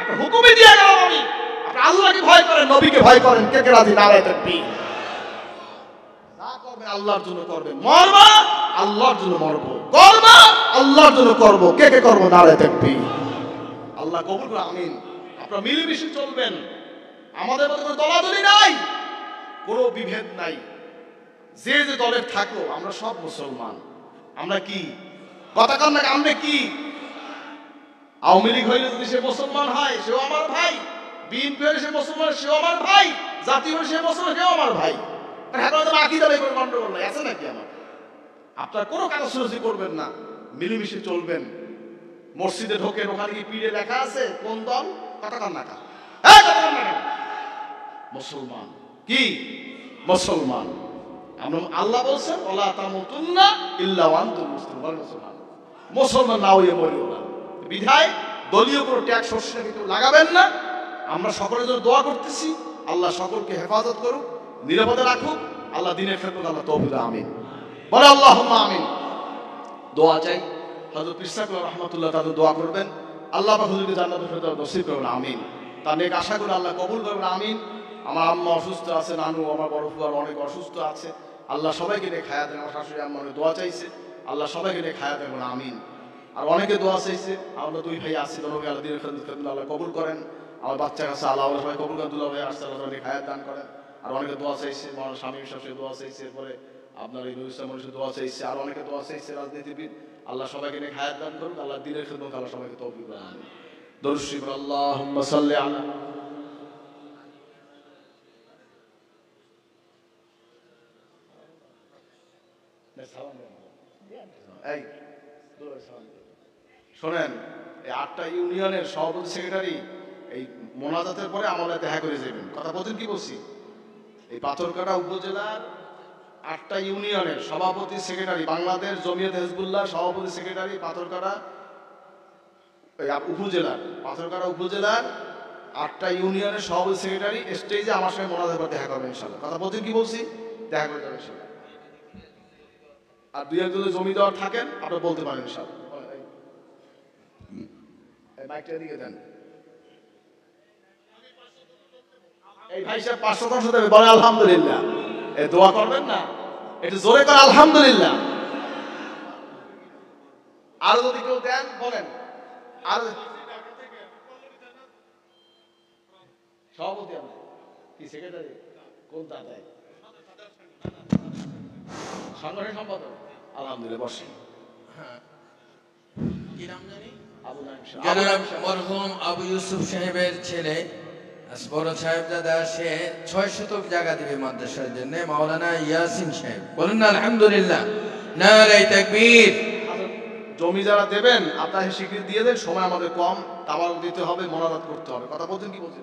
একটা হুকুমই দিয়ে গেলাম আমি। আপনি আল্লাহকে ভয় করেন, নবীকে ভয় করেন, কে কে রাজি? নারায়ে তাকবীর। যা করবেন আল্লাহর জন্য করবেন। মরবা আল্লাহর জন্য মরব, করবা আল্লাহর জন্য করব। কে কে করব? নারায়ে তাকবীর। আল্লাহ কবুল করুন। আমিন। আপনারা মিলেমিশে চলবেন। আমাদের মধ্যে কোনো দলাদলি নাই, কোনো বিভেদ নাই। যে যে দলের থাকো, আমরা সব মুসলমান। আমরা কি কথা কন না? আমরা কি আওয়ামী লীগ হইলে যদি সে মুসলমান হয়, সেও আমার ভাই। বিএনপি হইলে সে মুসলমান, সেও আমার ভাই। জাতি হইলে সে মুসলমান, সেও আমার ভাই। এখন তো আকীদা নিয়ে কোনো গন্ডগোল নাই, আছে নাকি? আমার আপনার কোনো কাগজরজি করবেন না, মিলেমিশে চলবেন। মসজিদে ঢোকেন, ওখানে কি পীরে লেখা আছে কোন দল? কথা কন না। মুসলমান কি? মুসলমান। আল্লাহ বলছেন ওয়ালা তামুতুন্না ইল্লা ওয়া আনতুম মুসলিমুন। মুসলমান না হইয়া মরিও না। বিধায় দলীয় কোনো ট্যাক্স শস্যে কেউ লাগাবেন না। আমরা সকলের জন্য দোয়া করতেছি, আল্লাহ সকলকে হেফাজত করুক, নিরাপদে রাখুক। আল্লাহ দিনের খেদমত আল্লাহ তৌফিক দান। আমিন। বলে আল্লাহুম্মা আমিন। দোয়া চাই, হযরত পীর সাহেব রাহমাতুল্লাহ তাআলা দোয়া করবেন, আল্লাহ পাক হুজুরকে জান্নাতুল ফেরদাউস নসিব করুন। আমিন। তার নেক আশাগুলো আল্লাহ কবুল করবেন। আমিন। আমার আম্মা অসুস্থ আছে, নানু আমার বড় ফুয়ার অনেক অসুস্থ আছে। আল্লাহ সবাইকে নিয়ে খায়া দেন। আমার শাশুড়ি আম্মা দোয়া চাইছে, আল্লাহ সবাইকে নিয়ে খায়া দেন। আমিন। আর অনেকে দোয়া চাইছে। আমরা দুই ভাই আছি, দোনোকে আল্লাহ দিনের খেদমত আল্লাহ কবুল করেন। আমার বাচ্চা কাছে আল্লাহ সবাই কবুল করেন। দুলা ভাই আসছে, আল্লাহ নিয়ে খায়া দান করেন। আর অনেকে দোয়া চাইছে, আমার স্বামী শাশুড়ি দোয়া চাইছে। এরপরে আপনার এই নবী সাল্লাল্লাহু দোয়া চাইছে, আর অনেকে দোয়া চাইছে রাজনীতিবিদ। আল্লাহ সবাইকে নিয়ে খায়াত দান করুক। আল্লাহ দিনের খেদমত আল্লাহ সবাইকে তৌফিক দান। আমিন। দরুদ শরীফ। আল্লাহুম্মা সাল্লি আলা শোনেন, এই 8টা ইউনিয়নের সভাপতি সেক্রেটারি এই মোনাজাতের পরে আমাদের দেখা করে যাবেন। কথা বলছেন কি বলছি? এই পাথরঘাটা উপজেলার 8টা ইউনিয়নের সভাপতি সেক্রেটারি, বাংলাদেশ জমিয়ত হিজবুল্লাহ সভাপতি সেক্রেটারি পাথরঘাটা উপজেলার, পাথরঘাটা উপজেলার 8টা ইউনিয়নের সভাপতি সেক্রেটারি স্টেজে আমার সঙ্গে মোনাজাত করে দেখা করবেন ইনশাআল্লাহ। কথা বলছেন কি বলছি? দেখা করে যাবেন ইনশাআল্লাহ। আর দুই একজন জমিদার থাকেন, আপনারা বলতে পারেন ইনশাআল্লাহ। এই মাইকটা দিকে দেন। এই ভাই সাহেব 500 দেবে, বলে আলহামদুলিল্লাহ। এই দোয়া করবেন না, একটু জোরে করে আলহামদুলিল্লাহ। আর যদি কেউ দেন বলেন। আর সভাপতি আমরা কি সেক্রেটারি কোন দাদাই সংগঠনের সম্পাদক? আলহামদুলিল্লাহ। বসেন। কি নাম জানি? মরহুম আবু ইউসুফ সাহেবের ছেলে বড় সাহেবজাদা, সে 6 শতক জায়গা দিবে মাদ্রাসার জন্য। মাওলানা ইয়াসিন সাহেব, বলুন না আলহামদুলিল্লাহ। নারায়ে তাকবীর। জমি যারা দেবেন আপনারা স্বীকৃতি দিয়ে দেন। সময় আমাদের কম, তাবারুক দিতে হবে, মোনাজাত করতে হবে। কথা বলছেন কি বলছেন?